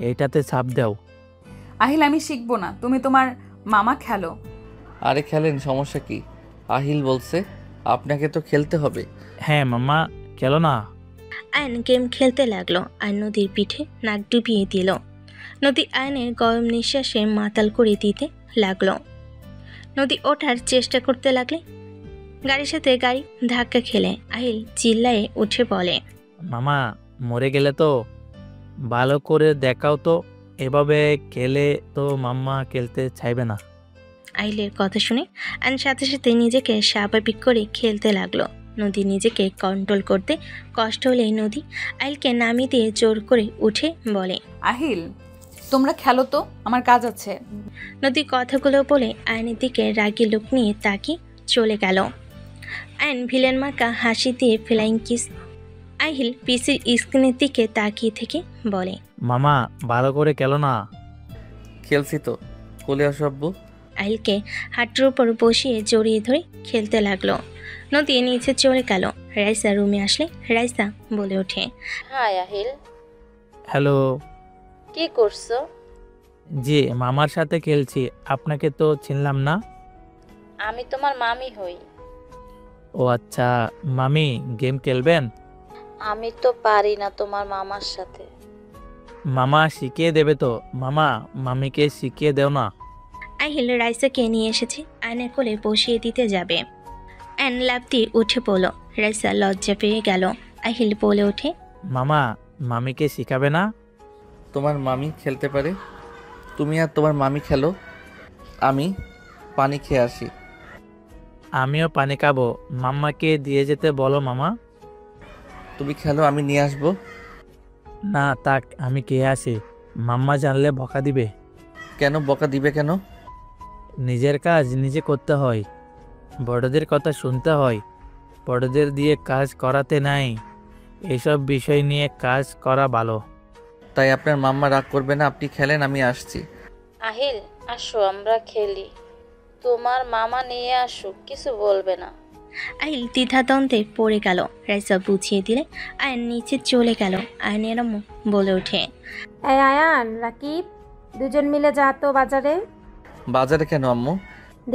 এইটাতে চাপ দাও। আহিল, আমি শিখবো না, তুমি তোমার মামা খেলো। আরে খেলেন, সমস্যা কি? আহিল বলছে আপনাকে তো খেলতে হবে। হ্যাঁ মাম্মা, খেলো না। আয়ন গেম খেলতে লাগলো আর নদীর পিঠে নাক ডুবিয়ে দিল। নদী আয়নের গরম নিঃশ্বাসে মাতাল করে দিতে লাগলো। নদী ওঠার চেষ্টা করতে লাগলে গাড়ির সাথে গাড়ি ধাক্কা খেলে আহিল চিল্লায়ে উঠে বলে, মামা মরে গেলে তো ভালো করে দেখাও তো, এভাবে খেলে তো মাম্মা খেলতে চাইবে না। আহিলের কথা শুনে আয়ন সাথে সাথে নিজেকে স্বাভাবিক করে খেলতে লাগলো। নদী নিজেকে কন্ট্রোল করতে কষ্ট হলে নদী আহিলকে নামিয়ে দিয়ে জোর করে উঠে বলে, আহিল তোমরা খেলো তো, আমার কাজ আছে। নদী কথাগুলো বলে আয়নের দিকে রাগী লোক নিয়ে তাকিয়ে চলে গেল। আয়ন ভিলেন মার্কা হাসি দিয়ে ফ্লাইং কিস। আহিল পিসির স্ক্রিনের দিকে তাকিয়ে থেকে বলে, মামা ভালো করে খেলো না। খেলছি তো, কোলে আসো আব্বু। আহিলকে হাঁটুর উপর বসিয়ে জড়িয়ে ধরে খেলতে লাগলো। নদী নিচে চলে গেল। রাইসা রুমে আসলে রাইসা বলে ওঠে, হাই আহিল, হ্যালো। কি করছো? জি মামার সাথে খেলছি, আপনাকে তো চিনলাম না। আমি তোমার মামি হই। ও আচ্ছা, মামি গেম খেলবেন? আমি তো পারি না তোমার মামার সাথে। মামা শিখিয়ে দেবে তো। মামা মামিকে শিখিয়ে দেও না। আহিল রাইসাকে নিয়ে এসেছে, আয়নের কোলে বসিয়ে দিতে যাবে। আয়ন লাফ দিয়ে উঠে পড়ল। রাইসা লজ্জা পেয়ে গেল। আহিল বলে ওঠে, মামা মামিকে শিখাবে না? তোমার মামি খেলতে পারে, তুমি আর তোমার মামি খেলো, আমি পানি খেয়ে আসি। আমিও পানি খাবো, মাম্মাকে দিয়ে যেতে বলো মামা। তুমি খেলো, আমি নিয়ে আসবো। না তাক, আমি খেয়ে আসি, মাম্মা জানলে বকা দিবে। কেন বকা দিবে কেন? নিজের কাজ নিজে করতে হয়, বড়দের কথা শুনতে হয়, বড়দের দিয়ে কাজ করাতে নাই। এইসব বিষয় নিয়ে কাজ করা ভালো। তাই আপনার মাম্মা রাগ করবে না, আপনি খেলেন, আমি আসছি। আহিল আসো আমরা খেলি, তোমার মামা নিয়ে আসো, কিছু বলবে না। আহিল দ্বিধাদ্বন্দ্বে পড়ে গেল। রাইসা বুঝিয়ে দিলে আয়ন নিচে চলে গেল। আয়নের আম্মু বলে ওঠে, এই আয়ান, রাকিব, দুজন মিলে যা তো বাজারে। বাজারে কেন আম্মু?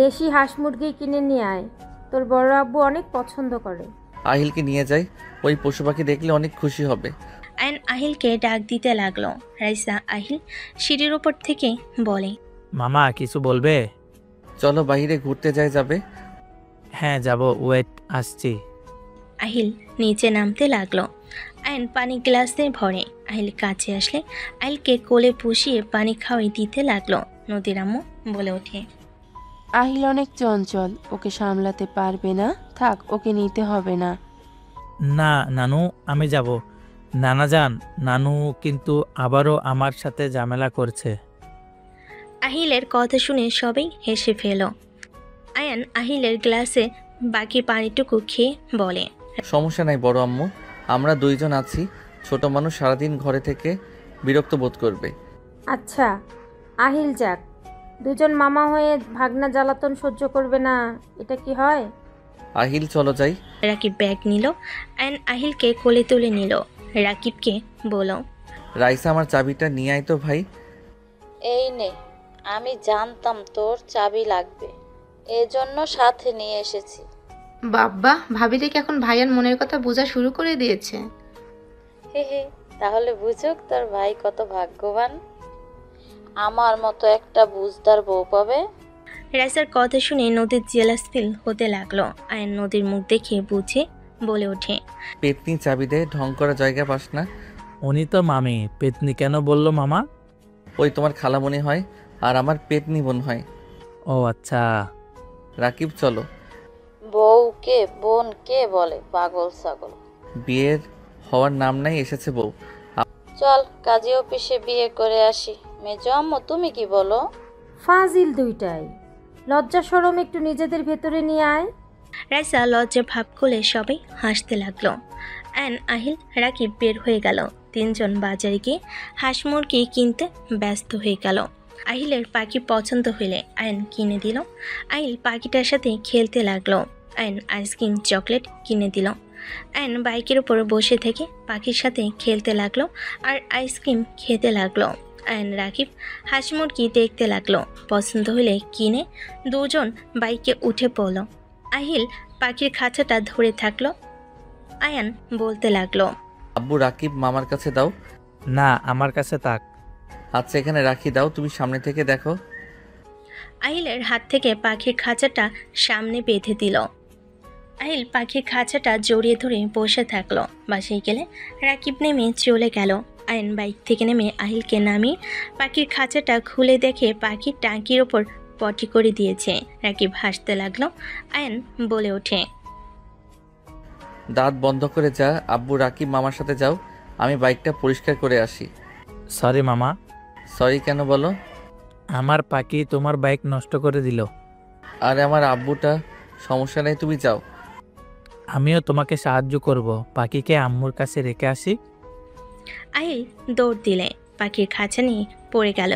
দেশি হাঁস মুরগি কিনে নিয়ে আয়, তোর বড় আব্বু অনেক পছন্দ করে। আহিলকে নিয়ে যাই, ওই পশু পাখি দেখলে অনেক খুশি হবে। আয়ন আহিলকে ডাক দিতে লাগলো। রাইসা আহিল সিঁড়ির ওপর থেকে বলে, মামা কিছু বলবে? চলো বাইরে ঘুরতে যাবে। হ্যাঁ যাব, ওয়েট আসছি। আহিল নিচে নামতে লাগলো। আয়ন পানি গ্লাসে ভরে আহিল কাছে আসলে আহিলকে কোলে পুষিয়ে পানি খাওয়াই দিতে লাগলো। নদীর আম্মু বলে ওঠে, আহিল অনেক চঞ্চল, ওকে সামলাতে পারবে না, থাক, ওকে নিতে হবে না। না নানু, আমি যাব। নানা যান, নানু কিন্তু আবারও আমার সাথে ঝামেলা করছে। আহিলের কথা শুনে সবাই হেসে ফেল। আয়ান আহিলের গ্লাসে বাকি পানিটুকু খেয়ে বলে, সমস্যা নাই বড় আম্মু, আমরা দুইজন আছি। ছোট মানুষ সারাদিন ঘরে থেকে বিরক্ত বোধ করবে। আচ্ছা আহিল যাক, দুজন মামা হয়ে ভাগনা জ্বালাতন সহ্য করবে না, এটা কি হয়? আহিল চলো যাই। রাকিব ব্যাগ নিল। আয়ান আহিলকে কোলে তুলে নিল। রাকিবকে বলো, রাইসা আমার চাবিটা নিয়ে আয় তো ভাই। এই নে, আমি জানতাম তোর চাবি লাগবে, এজন্য সাথে নিয়ে এসেছি। বাব্বা, ভাবি দেখি এখন ভাইয়ার মনের কথা বোঝা শুরু করে দিয়েছে। হে হে, তাহলে বুঝুক তোর ভাই কত ভাগ্যবান, আমার মতো একটা বুঝদার বউ পাবে। রাইসার কথা শুনে নদীর জেলাস ফিল হতে লাগলো। আয়ান নদীর মুখ দেখে বুঝে বলে ওঠে, পেতনি চাবি দে, ঢং করা জায়গা পাস না। উনি তো মামি, পেতনি কেন বললো মামা? ওই তোমার খালামণি হয় আর আমার পেতনি বোন হয়। ও আচ্ছা। রাকিব চলো। বউকে বোন কে বলে, পাগল ছাগল। বিয়ের হওয়ার নাম নাই, এসেছে বউ। চল কাজী অফিসে বিয়ে করে আসি। মেজো আম্মু তুমি কি বলো? ফাজিল দুইটাই, লজ্জা শরম একটু নিজেদের ভেতরে নিয়ে আয়। রাইসা লজ্জা ভাব করলে সবাই হাসতে লাগলো। আয়ান আহিল রাকিব বের হয়ে গেল। তিনজন বাজারে গিয়ে হাঁস মুরগি কিনতে ব্যস্ত হয়ে গেল। আহিলের পাখি পছন্দ হলে আয়ন কিনে দিল। আহিল পাখিটার সাথে খেলতে লাগলো। আয়ন আইসক্রিম চকলেট কিনে দিল। আয়ন বাইকের উপর বসে থেকে পাখির সাথে খেলতে লাগলো আর আইসক্রিম খেতে লাগলো। আয়ন রাকিব হাঁস মুরগি দেখতে লাগলো। পছন্দ হলে কিনে দুজন বাইকে উঠে পড়ল। আহিল পাখির খাঁচাটা ধরে থাকলো। আয়ান বলতে লাগলো, আব্বু রাকিব মামার কাছে দাও। না, আমার কাছে তাক। আচ্ছা এখানে রাখি, দাও, তুমি সামনে থেকে দেখো। আহিলের হাত থেকে পাখির খাঁচাটা সামনে বেঁধে দিল। আহিল পাখির খাঁচাটা জড়িয়ে ধরে বসে থাকলো। বাসায় গেলে রাকিব নেমে চলে গেল। আয়ন বাইক থেকে নেমে আহিলকে নামিয়ে পাখির খাঁচাটা খুলে দেখে পাখির টাঙ্কির ওপর পটি করে দিয়েছে। রাকিব হাসতে লাগলো। আয়ন বলে ওঠে, দাঁত বন্ধ করে যা। আব্বু, রাকিব মামার সাথে যাও, আমি বাইকটা পরিষ্কার করে আসি। সরি মামা, সরি কেন বলো? আমার পাখি তোমার বাইক নষ্ট করে দিল। আর আমার আব্বুটা, সমস্যা নেই, তুমি যাও। আমিও তোমাকে সাহায্য করব, পাখিকে আম্মুর কাছে রেখে আসি। আহিল দৌড় দিলে পাখির খাঁচা নিয়ে পড়ে গেল।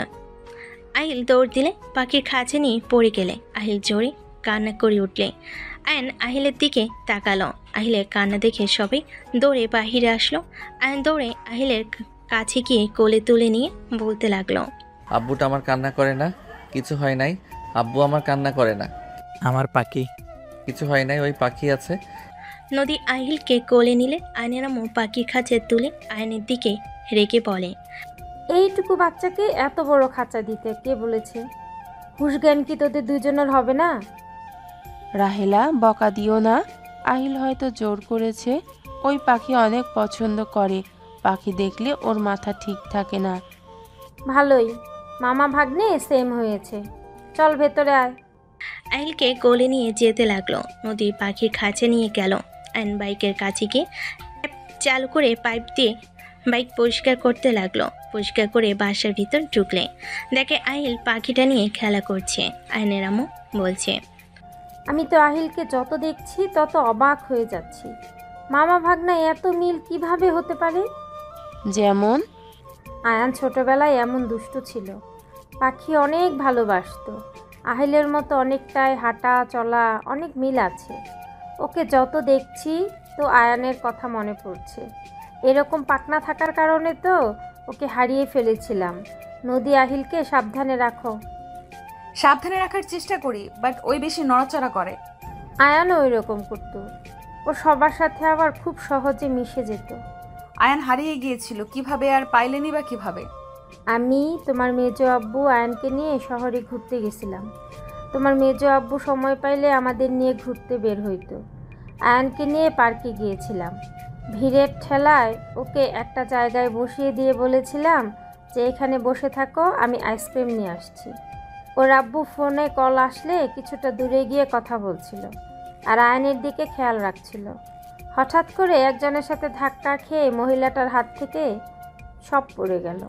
আহিল দৌড় দিলে পাখির খাঁচা নিয়ে পড়ে গেলে আহিল জোরে কান্না করে উঠলে। আয়ন আহিলের দিকে তাকালো। আহিলের কান্না দেখে সবাই দৌড়ে বাহিরে আসলো। আয়ন দৌড়ে আহিলের কাছে গিয়ে কোলে তুলে নিয়ে বলতে লাগলো, আব্বুটা আমার কান্না করে না, কিছু হয় নাই। আব্বু আমার কান্না করে না, আমার পাখি। কিছু হয় নাই, ওই পাখি আছে। নদী আহিলকে কোলে নিলে আয়নের আম্মু পাখির খাঁচা তুলে আয়নের দিকে রেগে বলে, এইটুকু বাচ্চাকে এত বড় খাঁচা দিতে কে বলেছে? হুশ জ্ঞান কি তোদের দুজনের হবে না? রাহেলা, বকা দিও না। আহিল হয়তো জোর করেছে। ওই পাখি অনেক পছন্দ করে। পাখি দেখলে ওর মাথা ঠিক থাকে না। ভালোই, মামা ভাগ্নে সেম হয়েছে। চল ভেতরে আয়। আহিলকে কোলে নিয়ে যেতে লাগলো। নদীর পাখির খাঁচা নিয়ে গেল। আয়ন বাইকের কাছে গিয়ে চালু করে পাইপ দিয়ে বাইক পরিষ্কার করতে লাগলো। পরিষ্কার করে বাসার ভিতর ঢুকলে দেখে আহিল পাখিটা নিয়ে খেলা করছে। আয়নের আম্মু বলছে, আমি তো আহিলকে যত দেখছি তত অবাক হয়ে যাচ্ছি। মামা ভাগ্না এত মিল কিভাবে হতে পারে? যেমন? আয়ান ছোটবেলায় এমন দুষ্টু ছিল, পাখি অনেক ভালোবাসতো। আহিলের মতো অনেকটাই হাঁটা চলা, অনেক মিল আছে। ওকে যত দেখছি তো আয়ানের কথা মনে পড়ছে। এরকম পাকনা থাকার কারণে তো ওকে হারিয়ে ফেলেছিলাম। নদী, আহিলকে সাবধানে রাখো। সাবধানে রাখার চেষ্টা করি, বাট ওই বেশি নড়াচড়া করে। আয়ানও ওই রকম করতো। ও সবার সাথে আবার খুব সহজে মিশে যেত। আয়ান হারিয়ে গিয়েছিল কিভাবে, আর পাইলেনি বা কিভাবে? আমি তোমার মেজো আব্বু আয়ানকে নিয়ে শহরে ঘুরতে গেছিলাম। তোমার মেজো আব্বু সময় পাইলে আমাদের নিয়ে ঘুরতে বের হইতো। আয়ানকে নিয়ে পার্কে গিয়েছিলাম। ভিড়ের ঠেলায় ওকে একটা জায়গায় বসিয়ে দিয়ে বলেছিলাম যে এখানে বসে থাকো, আমি আইসক্রিম নিয়ে আসছি। ওর আব্বু ফোনে কল আসলে কিছুটা দূরে গিয়ে কথা বলছিল আর আয়নের দিকে খেয়াল রাখছিল। হঠাৎ করে একজনের সাথে ধাক্কা খেয়ে মহিলাটার হাত থেকে সব পড়ে গেল।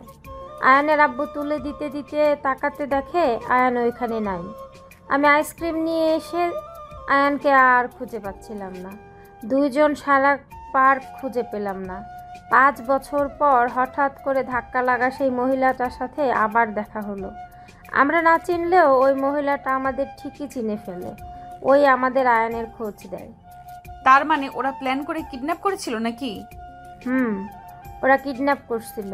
আয়ানের আব্বু তুলে দিতে দিতে তাকাতে দেখে আয়ান ওইখানে নাই। আমি আইসক্রিম নিয়ে এসে আয়ানকে আর খুঁজে পাচ্ছিলাম না। দুইজন সারা পার্ক খুঁজে পেলাম না। 5 বছর পর হঠাৎ করে ধাক্কা লাগা সেই মহিলাটার সাথে আবার দেখা হলো। আমরা না চিনলেও ওই মহিলাটা আমাদের ঠিকই চিনে ফেলে। ওই আমাদের আয়ানের খোঁজ দেয়। তার মানে ওরা প্ল্যান করে কিডন্যাপ করেছিল নাকি? ওরা কিডন্যাপ করছিল।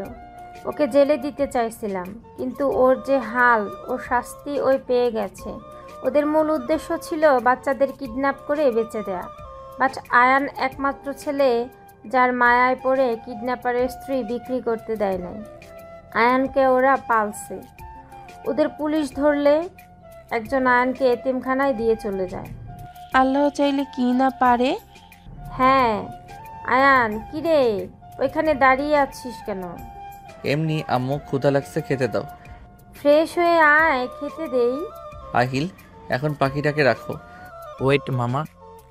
ওকে জেলে দিতে চাইছিলাম, কিন্তু ওর যে হাল, ওর শাস্তি ওই পেয়ে গেছে। ওদের মূল উদ্দেশ্য ছিল বাচ্চাদের কিডন্যাপ করে বেচে দেয়া। বাট আয়ান একমাত্র ছেলে যার মায়ায় পড়ে কিডন্যাপারের স্ত্রী বিক্রি করতে দেয় নাই। আয়ানকে ওরা পালছে। ওদের পুলিশ ধরলে একজন আয়ানকে এতিমখানায় দিয়ে চলে যায়। আল্লাহ চাইলে কি না পারে। হ্যাঁ, আয়ান কিরে ওইখানে দাঁড়িয়ে আছিস কেন? এমনি আম্মু, ক্ষুধা লাগছে, খেতে দাও। ফ্রেশ হয়ে আয়, খেতে দেই। আহিল, এখন পাখিটাকে রাখো। ওয়েট মামা,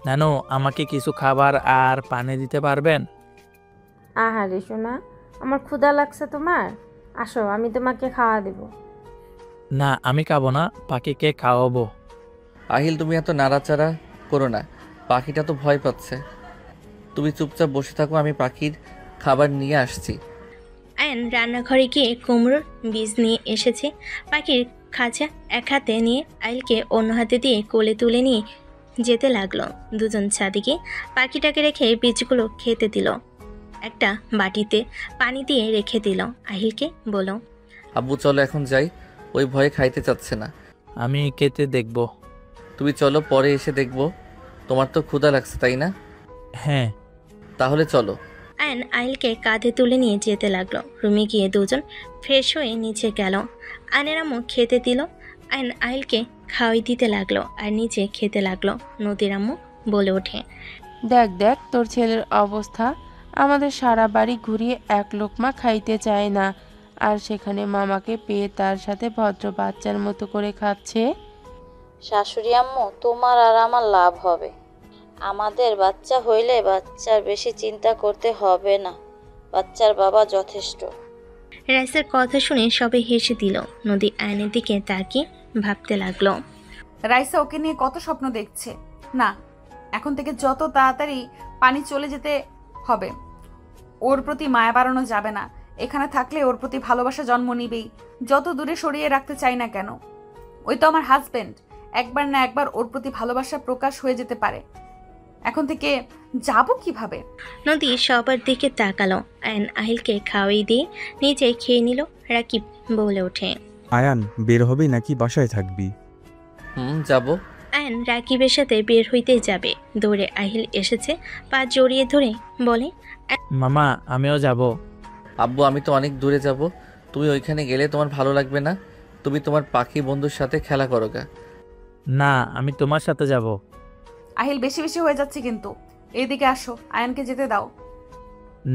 নানু আমাকে কিছু খাবার আর পানি দিতে পারবেন? আহারে সোনা, আমার ক্ষুধা লাগছে তোমার? আসো, আমি তোমাকে খাওয়া দেব। না, আমি খাবো না, পাখিকে খাওয়াবো। আহিল, তুমি এত নাড়াচাড়া করো না, পাখিটা তো ভয় পাচ্ছে। তুমি চুপচাপ বসে থাকো, আমি পাখির খাবার নিয়ে আসছি। আয়ন রান্নাঘরে গিয়ে কুমড়োর বীজ নিয়ে এসেছে। পাখির খাঁচা এক হাতে নিয়ে আইলকে অন্য হাতে দিয়ে কোলে তুলে নিয়ে যেতে লাগলো। দুজন ছাদিকে পাখিটাকে রেখে বীজগুলো খেতে দিল। একটা বাটিতে পানি দিয়ে রেখে দিল। আহিলকে বলল, আব্বু চলো এখন যাই, ওই ভয়ে খাইতে চাচ্ছে না। আমি খেতে দেখব। তুমি চলো, পরে এসে দেখবো। তোমার তো ক্ষুধা লাগছে তাই না? হ্যাঁ। তাহলে চলো। আয়ন আহিলকে কাঁধে তুলে নিয়ে যেতে লাগলো। রুমে গিয়ে দুজন ফ্রেশ হয়ে নিচে গেল। আয়নের আম্মু খেতে দিল। আয়ন আহিলকে খাওয়াই দিতে লাগলো আর নিচে খেতে লাগলো। নদীর আম্মু বলে ওঠে। দেখ দেখ তোর ছেলের অবস্থা, আমাদের সারা বাড়ি ঘুরিয়ে এক লোকমা খাইতে চায় না, আর সেখানে মামাকে পেয়ে তার সাথে ভদ্র বাচ্চার মতো করে খাচ্ছে। শাশুড়ি আম্মু, তোমার আর আমার লাভ হবে। আমাদের বাচ্চা হইলে বাচ্চার বেশি চিন্তা করতে হবে না, বাচ্চার বাবা যথেষ্ট। রাইসার কথা শুনে সবে হেসে দিল। নদী আয়নের দিকে তাকিয়ে ভাবতে লাগলো। রাইসা ওকে নিয়ে কত স্বপ্ন দেখছে। না, এখন থেকে যত তাড়াতাড়ি পানি চলে যেতে হবে। ওর প্রতি মায়া বাড়ানো যাবে না। এখানে থাকলে ওর প্রতি ভালোবাসা জন্ম নিবেই, যত দূরে সরিয়ে রাখতে চাই না কেন। ওই তো আমার হাজবেন্ড, একবার না একবার ওর প্রতি ভালোবাসা প্রকাশ হয়ে যেতে পারে। এখন থেকে যাব কিভাবে? নদী সবার দিকে তাকালো। আয়ন আহিলকে খাওয়াই দিয়ে নিজে খেয়ে নিল। রাকিব বলে ওঠে। আয়ান, বের হবি নাকি বাসায় থাকবি? যাব। আয়ন রাকিবের সাথে বের হইতে যাবে, দৌড়ে আহিল এসেছে, পা জড়িয়ে ধরে বলে। মামা আমিও যাব। আব্বু, আমি তো অনেক দূরে যাব, তুমি ওইখানে গেলে তোমার ভালো লাগবে না। তুমি তোমার পাখি বন্ধুর সাথে খেলা করো গা। না, আমি তোমার সাথে যাব। আহিল, বেশি বেশি হয়ে যাচ্ছে কিন্তু। এইদিকে আসো, আয়নকে যেতে দাও।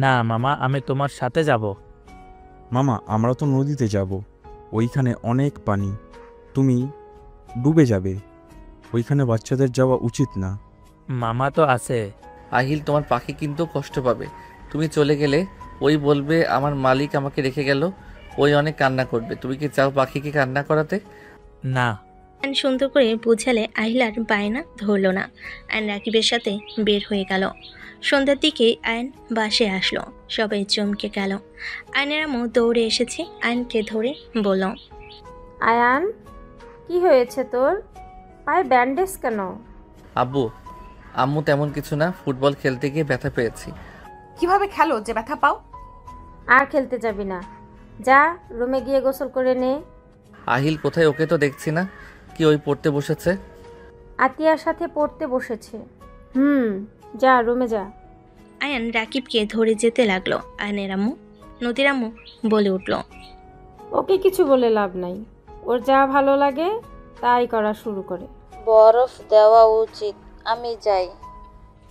না মামা, আমি তোমার সাথে যাব। মামা, আমরা তো নদীতে যাব, ওইখানে অনেক পানি, তুমি ডুবে যাবে, ওইখানে বাচ্চাদের যাওয়া উচিত না। মামা তো আছে। আহিল, তোমার পাখি কিন্তু কষ্ট পাবে। তুমি চলে গেলে ওই বলবে আমার মালিক আমাকে রেখে গেল, ওই অনেক কান্না করবে। তুমি কি চাও পাখিকে কান্না করাতে? না। আয়ন সুন্দর করে বুঝালে আহিল আর বায়না ধরল না। আয়ন রাকিবের সাথে বের হয়ে গেল। সন্ধ্যার দিকে আয়ন বাসে আসলো। সবাই চমকে গেল। আয়নের আম্মু দৌড়ে এসেছে, আয়নকে ধরে বলল। আয়ান, কি হয়েছে তোর? পায়ে ব্যান্ডেজ কেন? আব্বু, আম্মু তেমন কিছু না, ফুটবল খেলতে গিয়ে ব্যথা পেয়েছি। কিভাবে খেলো যে ব্যথা পাও? আর খেলতে যাবি না, যা রুমে গিয়ে গোসল করে নে। আহিল কোথায়? ওকে তো দেখছি না। কি ওই পড়তে বসেছে? আতিয়ার সাথে পড়তে বসেছে। যা রুমে যা। আয়ান রাকিবকে ধরে যেতে লাগলো। আয়নের আম্মু, নদীর আম্মু বলে উঠল। ওকে কিছু বলে লাভ নাই, ওর যা ভালো লাগে তাই করা শুরু করে। বরফ দেওয়া উচিত, আমি যাই।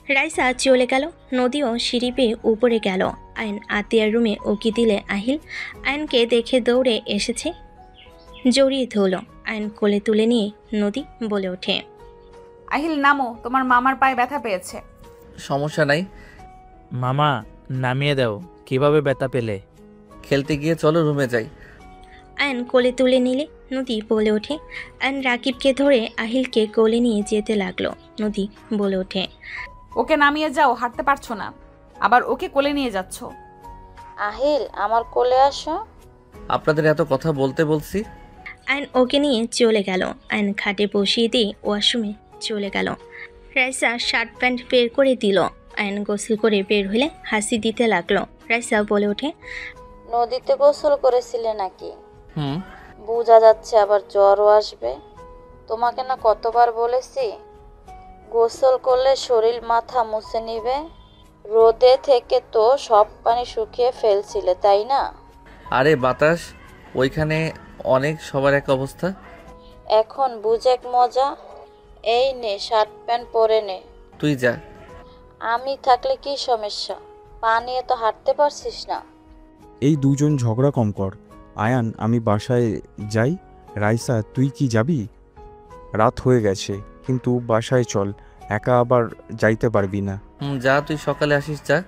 রাইসা চলে গেল। নদীও সিঁড়ি পেয়ে উপরে গেল। আয়ন আতিয়ার রুমে উকি দিলে আহিল আয়নকে দেখে দৌড়ে এসেছে, জড়িয়ে ধরল। আয়ন কোলে তুলে নিয়ে নদী বলে ওঠে। আহিল নামো, তোমার মামার পায়ে ব্যথা পেয়েছে। সমস্যা নাই। মামা নামিয়ে দাও। কিভাবে ব্যথা পেলে? খেলতে গিয়ে চলো রুমে যাই। আয়ন কোলে তুলে নিলে নদী বলে ওঠে। আয়ন রাকিবকে ধরে আহিলকে কোলে নিয়ে যেতে লাগলো। নদী বলে ওঠে। ওকে নামিয়ে যাও, হাঁটতে পারছো না, আবার ওকে কোলে নিয়ে যাচ্ছ। আহিল, আমার কোলে আসো। আপনাদের এত কথা বলতে বলছি। আয়ন ওকে নিয়ে চলে গেল। আয়ন খাটে বসিয়ে দিয়ে ওয়াশরুমে চলে গেল। রাইসা শার্ট প্যান্ট বের করে দিল। আয়ন গোসল করে বের হলে হাসি দিতে লাগলো। রাইসা বলে ওঠে। নদীতে গোসল করেছিলে নাকি? হুম। বোঝা যাচ্ছে আবার জ্বরও আসবে। তোমাকে না কতবার বলেছি গোসল করলে শরীর মাথা মুছে নিবে। রোদে থেকে তো সব পানি শুকিয়ে ফেলছিলে, তাই না? আরে বাতাস, ওইখানে অনেক সবার এক অবস্থা। এখন বুঝেক মজা। এই নে শার্ট প্যান্ট পরে নে। তুই যা। আমি থাকলে কি সমস্যা? পানিয়ে তো হাঁটতে পারছিস না। এই দুজন ঝগড়া কম কর। আয়ান, আমি বাসায় যাই। রাইসা, তুই কি যাবি? রাত হয়ে গেছে, কিন্তু বাসায় চল, একা আবার যাইতে পারবি না। যা, তুই সকালে আসিস, যা।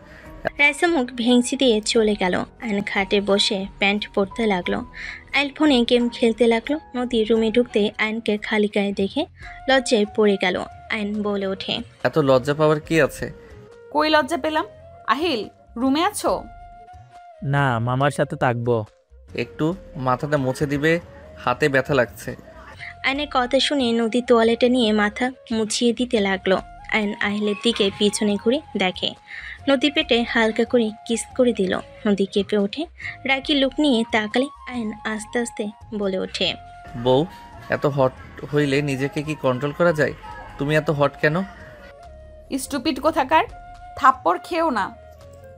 রাইসা মুখ ভেঙচি দিয়ে চলে গেল। আয়ন খাটে বসে প্যান্ট পরতে লাগলো। আয়ন ফোনে গেম খেলতে লাগলো। নদী রুমে ঢুকতে আয়নকে খালি গায়ে দেখে লজ্জায় পড়ে গেল। আয়ন বলে ওঠে। এত লজ্জা পাওয়ার কি আছে? কই লজ্জা পেলাম? আহিল, রুমে আছো? না, মামার সাথে থাকবো। একটু মাথাটা মুছে দিবে, হাতে ব্যথা লাগছে। আয়নের কথা শুনে নদী তোয়ালেটা নিয়ে মাথা মুছিয়ে দিতে লাগলো। আয়ন আহিলের দিকে পিছনে ঘুরে দেখে নদী পেটে হালকা করে কিস করে দিল। নদী কেঁপে ওঠে। রাগি লুক নিয়ে তাকালে আয়ন আস্তে আস্তে বলে ওঠে। বউ, এত হট হইলে নিজেকে কি কন্ট্রোল করা যায়? তুমি এত হট কেন? স্টুপিড কোথাকার, থাপ্পড় খেও না।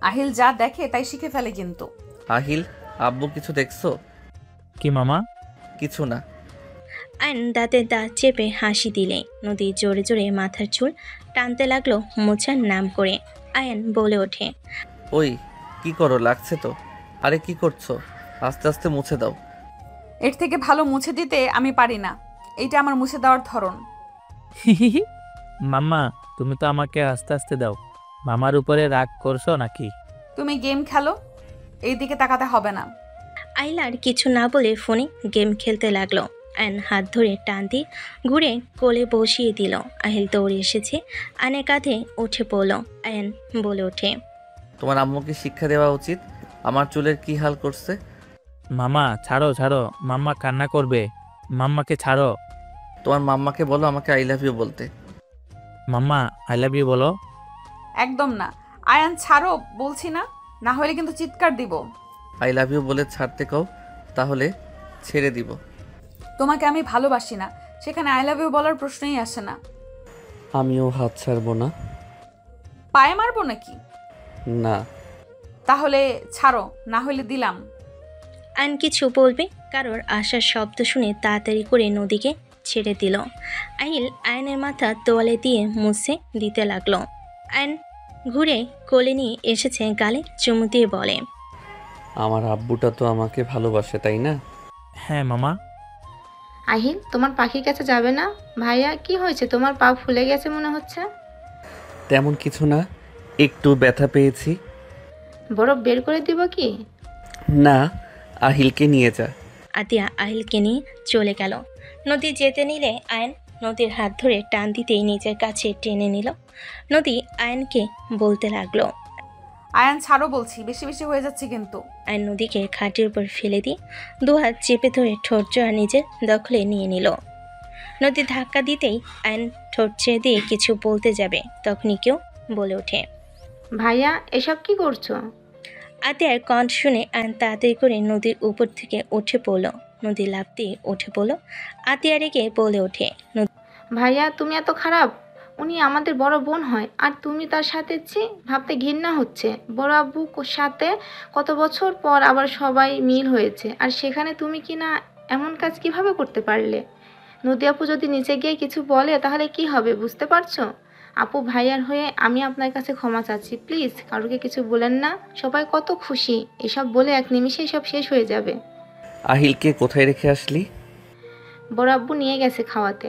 আহিল যা দেখে তাই শিখে ফেলে কিন্তু। আহিল, আব্বু কিছু দেখছো? কি মামা? কিছু না। আয়ন দাঁতে দাঁত চেপে হাসি দিলে। নদী জোরে জোরে মাথার চুল টানতে লাগলো মোছার নাম করে। আয়ান বলে ওঠে, ওই কি করো, লাগছে তো। আরে কি করছো, আস্তে আস্তে মুছে দাও। এর থেকে ভালো মুছে দিতে আমি পারি না, এইটা আমার মুছে দেওয়ার ধরন। মাম্মা, তুমি তো আমাকে আস্তে আস্তে দাও। মামার উপরে রাগ করছো নাকি? তুমি গেম খেলো, এই দিকে তাকাতে হবে না। আইলার কিছু না বলে ফোনে গেম খেলতে লাগলো। আয়ন হাত ধরে টান দিয়ে ঘুরে কোলে বসিয়ে দিল। আহিল দৌড়ে এসেছে, আয়নের কাঁধে উঠে পড়ল। আয়ন বলে ওঠে, তোমার আম্মুকে শিক্ষা দেওয়া উচিত, আমার চুলের কি হাল করছে। মামা ছাড়ো ছাড়ো, মাম্মা কান্না করবে। মাম্মাকে ছাড়ো। তোমার মাম্মাকে বলো আমাকে আই লাভ ইউ বলতে। মাম্মা আই লাভ ইউ বলো। একদম না, আয়ান ছাড়ো বলছি না, না হলে কিন্তু চিৎকার দিব। আই লাভ ইউ বলে ছাড়তে কও, তাহলে ছেড়ে দিব। তোমাকে আমি ভালোবাসি না, সেখানে আই লাভ ইউ বলার প্রশ্নই আসে না। আমিও হাত ছাড়বো না। পায়ে মারবো নাকি? না। তাহলে ছাড়ো, না হলে দিলাম। আয়ন কিছু বলবে, কারোর আসার শব্দ শুনে তাড়াতাড়ি করে নদীকে ছেড়ে দিল। আহিল আয়নের মাথা তোয়ালে দিয়ে মুছে দিতে লাগলো। আয়ন ঘুরে কোলে নিয়ে এসেছে, গালে চুমু দিয়ে বলে, আমার আব্বুটা তো আমাকে ভালোবাসে, তাই না? হ্যাঁ মামা। আহিল, তোমার পাখির কাছে যাবে না? ভাইয়া, কি হয়েছে? তোমার পা ফুলে গেছে মনে হচ্ছে। তেমন কিছু না, একটু ব্যথা পেয়েছি। বরফ বের করে দিব কি? না, আহিলকে নিয়ে যা। আতিয়া আহিলকে নিয়ে চলে গেল। নদী যেতে নিলে আয়ন নদীর হাত ধরে টান দিতেই নিজের কাছে টেনে নিল। নদী আয়নকে বলতে লাগলো, আয়ান ছাড়ো বলছি, বেশি বেশি হয়ে যাচ্ছে কিন্তু। আয়ন নদীকে খাটের উপর ফেলে দিয়ে দুহাত চেপে ধরে ঠোঁট জোড়া নিজের দখলে নিয়ে নিল। নদী ধাক্কা দিতেই আয়ন ঠোঁট ছেড়ে দিয়ে কিছু বলতে যাবে, তখনই কেউ বলে ওঠে, ভাইয়া, এসব কি করছো? আতিয়ার কণ্ঠ শুনে আয়ন তাড়াতাড়ি করে নদীর উপর থেকে উঠে পড়ল। নদী লাফ দিয়ে উঠে পড়ল। আতিয়া রেগে বলে ওঠে, ভাইয়া, তুমি এত খারাপ? উনি আমাদের বড় বোন হয়, আর তুমি তার সাথে ভাবতে ঘৃণা হচ্ছে। বড় আব্বু সাথে কত বছর পর আবার সবাই মিল হয়েছে, আর সেখানে তুমি কি না এমন কাজ কিভাবে করতে পারলে? নদী আপু যদি নিচে গিয়ে কিছু বলে তাহলে কি হবে, বুঝতে পারছো? আপু, ভাইয়ার হয়ে আমি আপনার কাছে ক্ষমা চাচ্ছি, প্লিজ কারোকে কিছু বলেন না। সবাই কত খুশি, এসব বলে এক নিমিষে সব শেষ হয়ে যাবে। আহিলকে কোথায় রেখে আসলি? বড় আব্বু নিয়ে গেছে খাওয়াতে।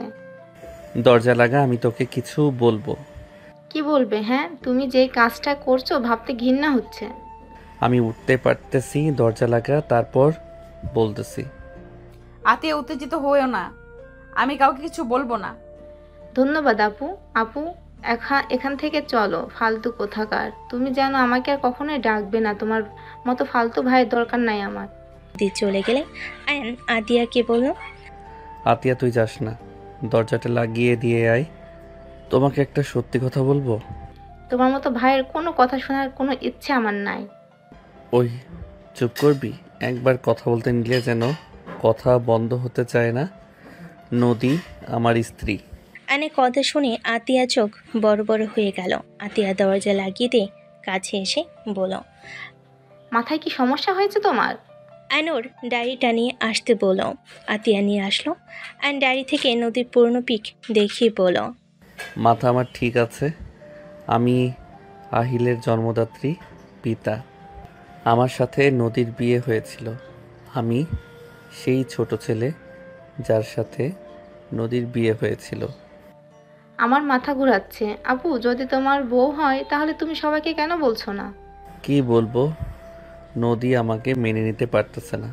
দরজা লাগা, আমি তোকে কিছু বলবো। কি বলবে? হ্যাঁ, তুমি যে কাজটা করছো ভাবতে ঘৃণা হচ্ছে। আমি উঠতে পারতেছি, দরজা লাগা, তারপর বলতেছি। আতিয়া উত্তেজিত হয়েও না, আমি কাউকে কিছু বলবো না। ধন্যবাদ আপু। আপু, এখান থেকে চলো, ফালতু কোথাকার। তুমি জানো আমাকে আর কখনোই ডাকবে না, তোমার মতো ফালতু ভাইয়ের দরকার নাই আমার। নদী চলে গেলে আয়ন আতিয়াকে বলল, আতিয়া তুই যাস না, দরজাটা লাগিয়ে দিয়ে আয়। তোমাকে একটা সত্যি কথা বলবো। তোমার মতো ভাইয়ের কোনো কথা শোনার কোনো ইচ্ছে আমার নাই। ওই চুপ করবি, একবার কথা বলতে নিলে যেন কথা বন্ধ হতে চায় না। নদী আমার স্ত্রী। আয়নের কথা শুনে আতিয়া চোখ বড় বড় হয়ে গেল। আতিয়া দরজা লাগিয়ে দিয়ে কাছে এসে বলল, মাথায় কি সমস্যা হয়েছে তোমার? আয়নোর ডায়েরিটা নিয়ে আসতে বলল। আতিয়া নিয়ে আসলো। আয়ন ডায়েরি থেকে নদীর পুরনো পিক দেখিয়ে বলল, মাথা আমার ঠিক আছে, আমি আহিলের জন্মদাত্রী পিতা। আমার সাথে নদীর বিয়ে হয়েছিল। আমি সেই ছোট ছেলে যার সাথে নদীর বিয়ে হয়েছিল। আমার মাথা ঘুরাচ্ছে। আপু, যদি তোমার বউ হয় তাহলে তুমি সবাইকে কেন বলছো না? কি বলবো, নদী আমাকে মেনে নিতে পারতেছে না।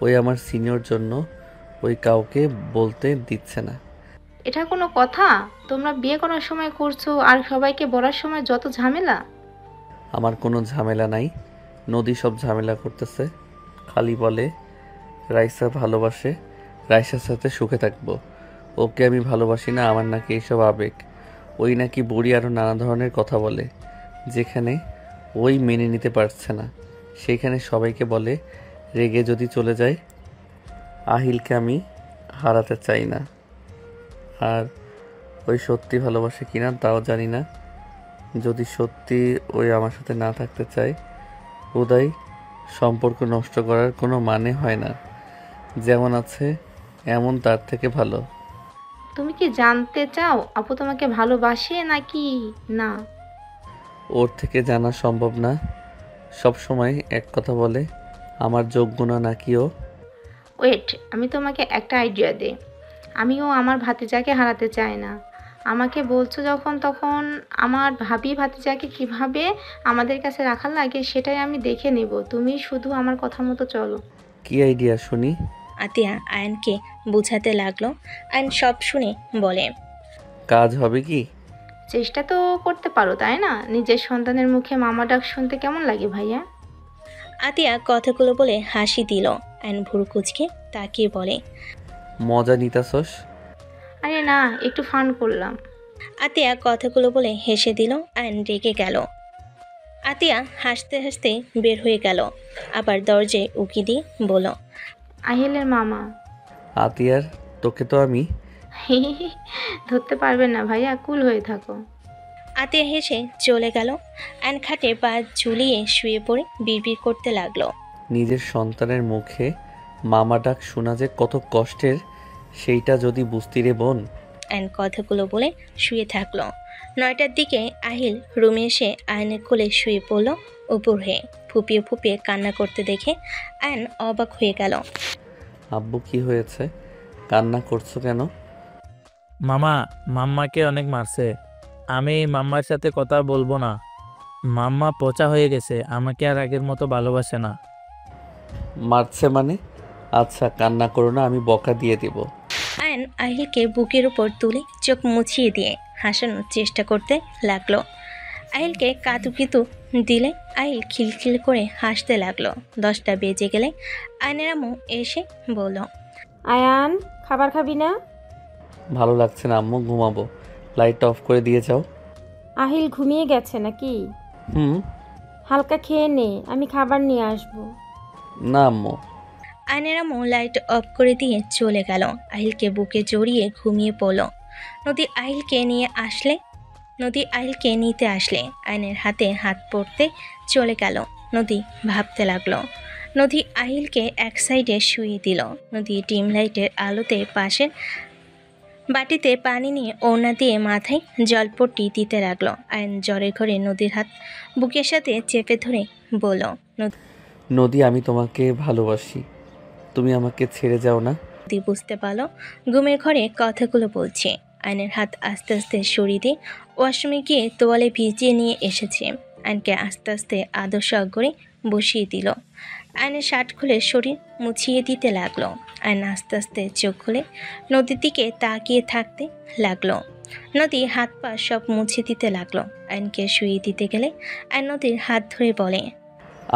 ওই আমার সিনিয়র জন্য ওই কাউকে বলতে দিচ্ছে না। এটা কোনো কথা? তোমরা বিয়ে করার সময় করছো আর সবাইকে বলার সময় যত ঝামেলা। আমার কোনো ঝামেলা নাই, নদী সব ঝামেলা করতেছে। খালি বলে রাইসা ভালোবাসে, রাইসার সাথে সুখে থাকবো। ওকে আমি ভালোবাসি না, আমার নাকি এইসব আবেগ। ওই নাকি বুড়ি আরও নানা ধরনের কথা বলে, যেখানে ওই মেনে নিতে পারছে না সেইখানে সবাইকে বলে রেগে যদি চলে যায়। আহিলকে আমি হারাতে চাই না, আর ওই সত্যি ভালোবাসে কিনা তাও জানি না। যদি সত্যি ওই আমার সাথে না থাকতে চায়, উদয় সম্পর্ক নষ্ট করার কোনো মানে হয় না। যেমন আছে এমন তার থেকে ভালো। তুমি কি জানতে চাও আপু তোমাকে ভালোবাসে নাকি না? ওর থেকে জানা সম্ভব না। সব সময় এক কথা বলে, আমার যোগ্য না নাকি ও। ওয়েট, আমি তোমাকে একটা আইডিয়া দিই। আমিও আমার ভাতিজাকে হারাতে চাই না। আমাকে বলছো যখন, তখন আমার ভাবি ভাতিজাকে কিভাবে আমাদের কাছে রাখার লাগে সেটাই আমি দেখে নেব। তুমি শুধু আমার কথা মতো চলো। কি আইডিয়া শুনি? আতিয়া আয়নকে বুঝাতে লাগলো। আয়ন সব শুনে বলে, কাজ হবে কি? চেষ্টা তো করতে পারো, তাই না? নিজের সন্তানের মুখে মামা ডাক শুনতে কেমন লাগে ভাইয়া? আতিয়া কথাগুলো বলে হাসি দিল। আয়ন ভুরু কুচকে তাকিয়ে বলে, মজা নিতাছস? আরে না, একটু ফান করলাম। আতিয়া কথাগুলো বলে হেসে দিল। আয়ন রেগে গেল। আতিয়া হাসতে হাসতে বের হয়ে গেল। আবার দরজায় উকি দিয়ে বলল, আহিলের মামা। আতিয়ার, তোকে তো আমি। ধরতে পারবেন না ভাইয়া, কুল হয়ে থাকো। আতিয়া হেসে চলে গেল। আয়ন খাটে পা ঝুলিয়ে শুয়ে পড়ে বিড়বিড় করতে লাগলো। নিজের সন্তানের মুখে মামা ডাক শোনা যে কত কষ্টের, সেইটা যদি বুঝতি রে বোন। আয়ন কথাগুলো বলে শুয়ে থাকলো। 9টার দিকে আহিল রুমে এসে আয়নের কোলে শুয়ে পড়ল উপর হয়ে। ফুপিয়ে ফুপিয়ে কান্না করতে দেখে আয়ন অবাক হয়ে গেল। আব্বু কি হয়েছে? কান্না করছো কেন? মামা মাম্মাকে অনেক মারছে। আমি মাম্মার সাথে কথা বলবো না। মাম্মা পচা হয়ে গেছে, আমাকে আর আগের মতো ভালোবাসে না। মারছে মানে? আচ্ছা কান্না করো না, আমি বকা দিয়ে দেব। আয়ন আহিলকে বুকের উপর তুলে চোখ মুছিয়ে দিয়ে হাসানোর চেষ্টা করতে লাগলো। আহিলকে কাতুকিতু দিলে আহিল খিলখিল করে হাসতে লাগলো। 10টা বেজে গেলে আয়নের আম্মু এসে বলল, আয়ান, খাবার খাবি না? ভালো লাগছে না আম্মু, ঘুমাবো। লাইট অফ করে দিয়ে যাও। আহিল ঘুমিয়ে গেছে নাকি? হালকা খেয়ে নে, আমি খাবার নিয়ে আসবো। না আম্মু। আয়নের আম্মু লাইট অফ করে দিয়ে চলে গেল। আহিলকে বুকে জড়িয়ে ঘুমিয়ে পড়ল। নদী আহিলকে নিতে আসলে আয়নের হাতে হাত পড়তে চলে গেল। নদী ভাবতে লাগলো। নদী আহিলকে এক সাইডে শুয়ে দিল। নদী ডিম লাইটের আলোতে পাশের বাটিতে পানি নিয়ে ওড়না দিয়ে মাথায় জলপট্টি দিতে লাগলো। আয়ন জ্বরের ঘরে নদীর হাত বুকের সাথে চেপে ধরে বলল, নদী, আমি তোমাকে ভালোবাসি, তুমি আমাকে ছেড়ে যাও না। নদী বুঝতে পারলো ঘুমের ঘরে কথাগুলো বলছে। আয়নের হাত আস্তে আস্তে সরিয়ে দিয়ে ওয়াশরুমে গিয়ে তোয়ালে ভিজিয়ে নিয়ে এসেছে। আয়নকে আস্তে আস্তে আদর্শ করে বসিয়ে দিল। আয়নের শার্ট খুলে শরীর মুছিয়ে দিতে লাগলো। আয়ন আস্তে আস্তে চোখ খুলে নদীর দিকে তাকিয়ে থাকতে লাগলো। নদী হাত পা সব মুছে দিতে লাগলো। আয়নকে শুয়ে দিতে গেলে আয়ন নদীর হাত ধরে বলে,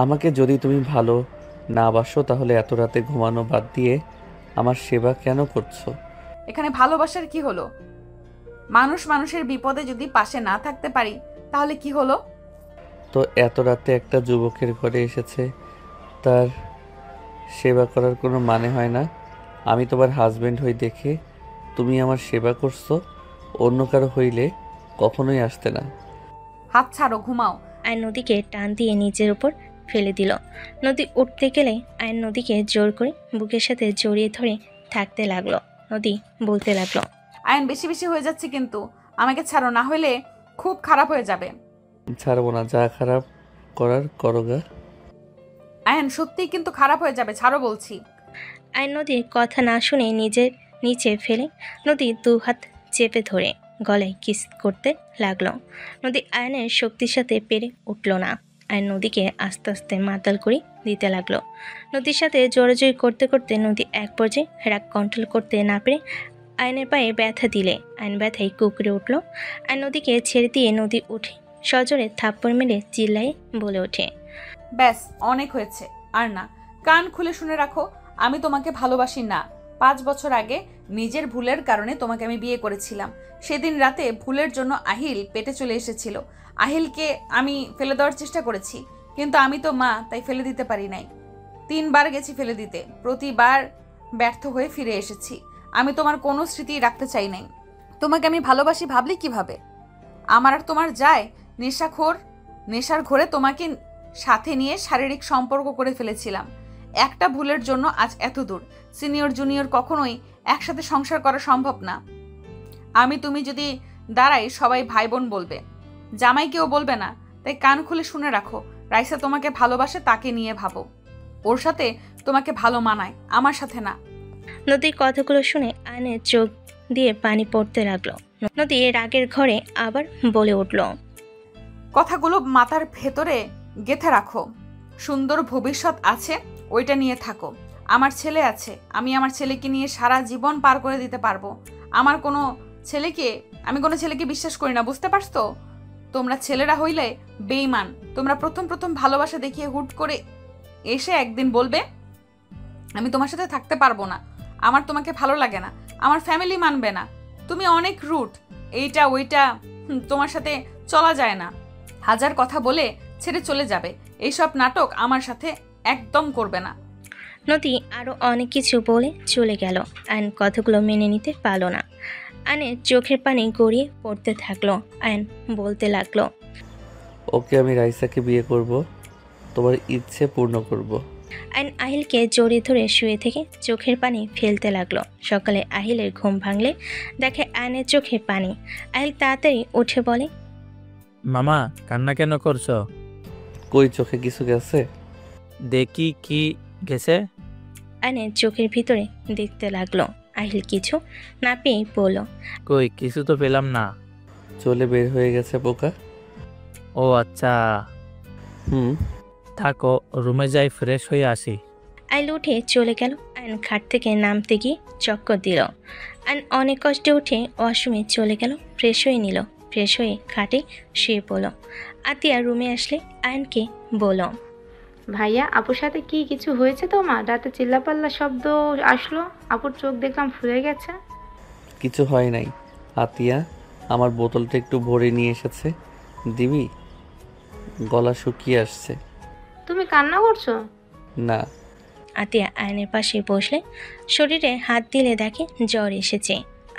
আমাকে যদি তুমি ভালো না বাসো তাহলে এত রাতে ঘুমানো বাদ দিয়ে আমার সেবা কেন করছো? এখানে ভালোবাসার কি হলো? মানুষ মানুষের বিপদে যদি পাশে না থাকতে পারি তাহলে কি হলো? তো এত রাতে একটা যুবকের ঘরে এসেছে, তার সেবা করার কোনো মানে হয় না? আমি তোমার হাজবেন্ড হই দেখে তুমি আমার সেবা করছো, অন্য কারো হইলে কখনোই আসতে না। হাত ছাড়ো, ঘুমাও। আয়ন নদীকে টান দিয়ে নিচের উপর ফেলে দিল। নদী উঠতে গেলে আয়ন নদীকে জোর করে বুকের সাথে জড়িয়ে ধরে থাকতে লাগলো। নদী বলতে লাগলো, আয়ন বেশি বেশি হয়ে যাচ্ছে কিন্তু, আমাকে ছাড়ো, না হলে খুব খারাপ হয়ে যাবে। ছাড়বো না, যা খারাপ করার করোগা। আয়ন সত্যিই কিন্তু খারাপ হয়ে যাবে, ছাড়ো বলছি। আয়ন নদীর কথা না শুনে নিজের নিচে ফেলে নদী 2 হাত চেপে ধরে গলায় কিস করতে লাগলো। নদী আয়নের শক্তির সাথে পেরে উঠল না। আয়ন নদীকে আস্তে আস্তে মাতাল করে দিতে লাগলো। নদীর সাথে জোরাজোরি করতে করতে নদী এক পর্যায়ে রাগ কন্ট্রোল করতে না পেরে আয়নের পায়ে ব্যথা দিলে আয়ন ব্যথায় কুকড়ে উঠল। আয়ন নদীকে ছেড়ে দিয়ে নদী উঠে সজোরে থাপ্পড় মেরে চিল্লায় বলে ওঠে, ব্যাস, অনেক হয়েছে, আর না। কান খুলে শুনে রাখো, আমি তোমাকে ভালোবাসি না। 5 বছর আগে নিজের ভুলের কারণে তোমাকে আমি বিয়ে করেছিলাম। সেদিন রাতে ভুলের জন্য আহিল পেটে চলে এসেছিল। আহিলকে আমি ফেলে দেওয়ার চেষ্টা করেছি, কিন্তু আমি তো মা, তাই ফেলে দিতে পারি নাই। 3 বার গেছি ফেলে দিতে, প্রতিবার ব্যর্থ হয়ে ফিরে এসেছি। আমি তোমার কোনো স্মৃতি রাখতে চাই নাই। তোমাকে আমি ভালোবাসি ভাবলি কিভাবে? আমার আর তোমার যায় নেশার ঘোরে তোমাকে সাথে নিয়ে শারীরিক সম্পর্ক করে ফেলেছিলাম। একটা ভুলের জন্য আজ এত দূর। সিনিয়র জুনিয়র কখনোই একসাথে সংসার করা সম্ভব না। আমি তুমি যদি দাঁড়াই সবাই ভাই বোন বলবে, জামাই কেউ বলবে না। তাই কান খুলে শুনে রাখো, রাইসা তোমাকে ভালোবাসে, তাকে নিয়ে ভাবো। ওর সাথে তোমাকে ভালো মানায়, আমার সাথে না। নদীর কথাগুলো শুনে আয়নের চোখ দিয়ে পানি পড়তে লাগলো। নদী রাগের ঘরে আবার বলে উঠল, কথাগুলো মাথার ভেতরে গেঁথে রাখো। সুন্দর ভবিষ্যৎ আছে, ওইটা নিয়ে থাকো। আমার ছেলে আছে, আমি আমার ছেলেকে নিয়ে সারা জীবন পার করে দিতে পারবো। আমি কোনো ছেলেকে বিশ্বাস করি না, বুঝতে পারছো? তোমরা ছেলেরা হইলে বেঈমান। তোমরা প্রথম ভালোবাসা দেখিয়ে হুট করে এসে একদিন বলবে আমি তোমার সাথে থাকতে পারবো না, আমার তোমাকে ভালো লাগে না, আমার ফ্যামিলি মানবে না, তুমি অনেক রুট, এইটা ওইটা, তোমার সাথে চলা যায় না, হাজার কথা বলে ছেড়ে চলে যাবে। এইসব নাটক আমার সাথে একদম করবে না। নদী আরও অনেক কিছু বলে চলে গেল। আয়ন কথাগুলো মেনে নিতে পারল না। আয়নের চোখের পানি গড়িয়ে পড়তে থাকলো। আয়ন বলতে লাগলো, ওকে আমি রাইসাকে বিয়ে করব, তোমার ইচ্ছে পূর্ণ করব। আয়ন আহিলকে জড়িয়ে ধরে শুয়ে থেকে চোখের পানি ফেলতে লাগলো। সকালে আহিলের ঘুম ভাঙলে দেখে আয়নের চোখে পানি। আহিল তাড়াতাড়ি উঠে বলে, মামা কান্না কেন করছো? কই চোখে কিছু গেছে? দেখি কি গেছে। আয়নের চোখের ভিতরে দেখতে লাগলো। আহিল কিছু না পেয়ে বলল, কই কিছু তো পেলাম না। চলে বের হয়ে গেছে পোকা। ও আচ্ছা, হুম, থাকো, রুমে যাই ফ্রেশ হয়ে আসি। আহিল উঠে চলে গেল। আয়ন খাট থেকে নামতে গিয়ে চক্কর দিল। আয়ন অনেক কষ্টে উঠে ওয়াশরুমে চলে গেল, ফ্রেশ হয়ে নিল। ফ্রেশ হয়ে খাটে শুয়ে পড়ল। আতিয়া রুমে আসলে আয়নকে বলল, ভাইয়া, আপুর সাথে কি কিছু হয়েছে তোমার? রাতে চিল্লাপাল্লা শব্দ আসলো, আপুর চোখ দেখলাম ফুলে গেছে। কিছু হয় নাই। আতিয়া আমার বোতলটা একটু ভরে নিয়ে এসেছে, দিবি? গলা শুকিয়ে আসছে। তুমি কান্না করছো? না। আতিয়া আয়নের পাশে বসলে শরীরে হাত দিলে দেখে জ্বর এসেছে।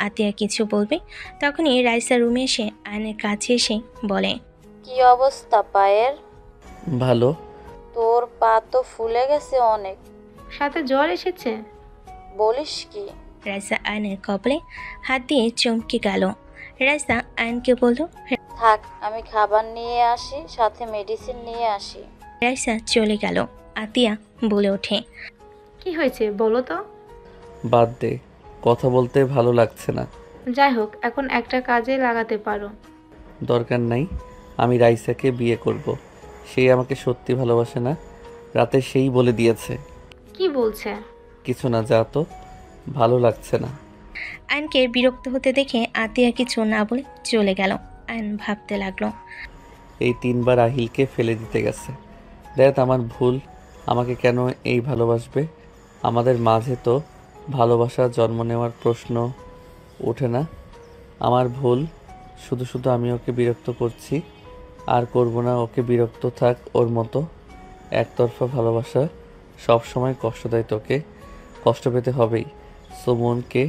আতিয়া কিছু বলবে তখনই রাইসা রুমে এসে আয়নের কাছে এসে বলে, কি অবস্থা পায়ের? ভালো। তোর পা তো ফুলে গেছে অনেক। সাথে জ্বর এসেছে? বলিস কি? রাইসা আয়নের কপালে হাত দিয়ে চমকে গেল। রাইসা আয়নকে বলল, থাক, আমি খাবার নিয়ে আসি, সাথে মেডিসিন নিয়ে আসি। রাইসা চলে গেল। আতিয়া বলে ওঠে, কি হয়েছে বলো তো? বাদ দে, কথা বলতে ভালো লাগছে না। যাই হোক, এখন একটা কাজে লাগাতে পারো। দরকার নাই, আমি রাইসাকে বিয়ে করব। সেই আমাকে সত্যি ভালোবাসে না, রাতে সেই বলে দিয়েছে। কি বলছে? কিছু না, যা তো, ভালো লাগছে না। আয়নকে বিরক্ত হতে দেখে আতিয়া কিছু না বলে চলে গেল। আয়ন ভাবতে লাগলো, এই 3 বার আহিলকে ফেলে দিতে গেছে। দেখ আমার ভুল, আমাকে কেন এই ভালোবাসবে? আমাদের মাঝে তো ভালোবাসা জন্ম নেওয়ার প্রশ্ন ওঠে না। আমার ভুল, শুধু আমি ওকে বিরক্ত করছি। আর করব না, ওকে বিরক্ত থাক ওর মতো। একতরফা ভালোবাসা সব সময় কষ্ট দেয়, তোকে কষ্ট পেতে হবেই। সো মনকে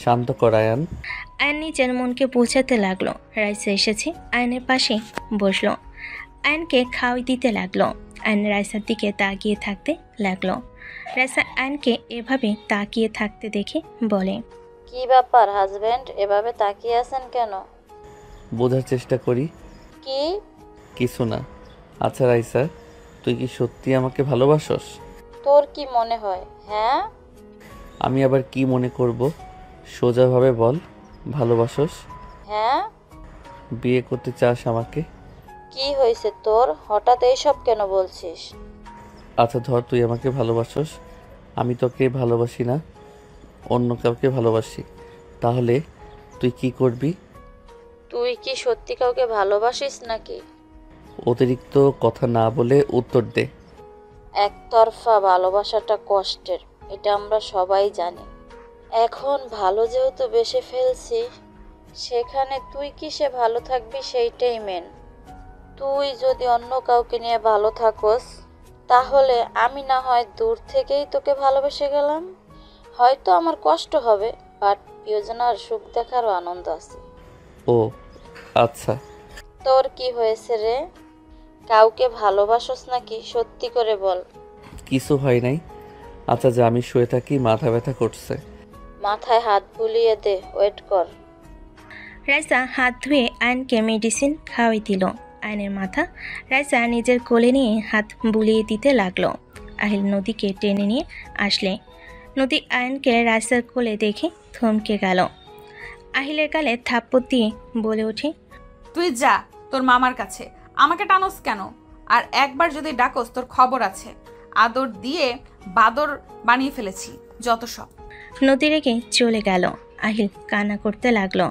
শান্ত কর আয়ান। আয়ন নিজের মনকে বোঝাতে লাগলো। রাইসা এসেছে, আয়নের পাশে বসলো। আয়নকে খাওয়াই দিতে লাগলো। আয়ন রাইসার দিকে তাকিয়ে থাকতে লাগলো। রাইসা আয়নকে এভাবে তাকিয়ে থাকতে দেখে বলে, কি ব্যাপার হাজবেন্ড, এভাবে তাকিয়ে আছেন কেন? বোঝার চেষ্টা করি। কি? কিছু না। আচ্ছা রাইসা, তুই কি সত্যি আমাকে ভালোবাসস? তোর কি মনে হয়? হ্যাঁ। আমি আবার কি মনে করব? সোজাভাবে বল, ভালোবাসস? হ্যাঁ। বিয়ে করতে চাস আমাকে? কি হয়েছে তোর, হঠাৎ এইসব কেন বলছিস? আচ্ছা ধর, তুই আমাকে ভালোবাসস, আমি তোকে ভালোবাসি না, অন্য কাউকে ভালোবাসি, তাহলে তুই কি করবি? তুই কি সত্যি কাউকে ভালোবাসিস নাকি? অতিরিক্ত কথা না বলে উত্তর দে। একতরফা ভালোবাসাটা কষ্টের, এটা আমরা সবাই জানি। এখন ভালো যেহেতু বেসে ফেলছি, সেখানে তুই কিসে ভালো থাকবি সেইটাই মেন। তুই যদি অন্য কাউকে নিয়ে ভালো থাকোস, তাহলে আমি না হয় দূর থেকেই তোকে ভালোবেসে গেলাম। হয়তো আমার কষ্ট হবে, বাট প্রিয়জনার সুখ দেখারও আনন্দ আছে। ও আচ্ছা। তোর কি হয়েছে রে? কাউকে ভালোবাসোস নাকি? সত্যি করে বল। কিছু হয় নাই। আচ্ছা যা, আমি শুয়ে থাকি, মাথা ব্যথা করছে। মাথায় হাত বুলিয়ে দে, ওয়েট কর। রাইসা হাত ধুয়ে আয়নকে মেডিসিন খাওয়াই দিল। আয়নের মাথা রাইসা নিজের কোলে নিয়ে হাত বুলিয়ে দিতে লাগলো। আহিল নদীকে টেনে নিয়ে আসলে নদী আয়নকে রাইসার কোলে দেখে থমকে গেল। আহিলের গালে থাপ্পড় দিয়ে বলে ওঠে, তুই যা তোর মামার কাছে, আমাকে টানোস কেন? আর একবার যদি ডাকোস তোর খবর আছে। আদর দিয়ে বাদর বানিয়ে ফেলেছি যত সব। নদী রেগে চলে গেল। আহিল কান্না করতে লাগলো।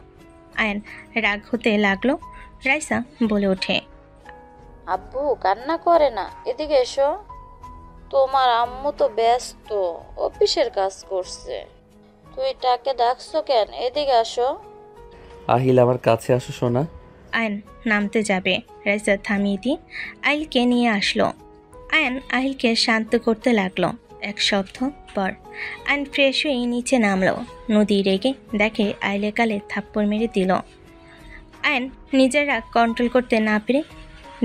আয়ন রাগ হতে লাগলো। রাইসা বলে ওঠে, আব্বু কান্না করে না, এদিকে এসো। তোমার আম্মু তো ব্যস্ত, অফিসের কাজ করছে। তুই তাকে ডাকছো কেন? এদিকে আসো। আহিল আমার কাছে আসো সোনা। আয়ন নামতে যাবে, রাইসা থামিয়ে দিয়ে আহিলকে নিয়ে আসলো। আয়ন আহিলকে শান্ত করতে লাগলো। এক সপ্তাহ পর আয়ন ফ্রেশ হয়ে নিচে নামলো। নদী রেগে দেখে আহিলের গালে থাপ্পড় মেরে দিল। আয়ন নিজের রাগ কন্ট্রোল করতে না পেরে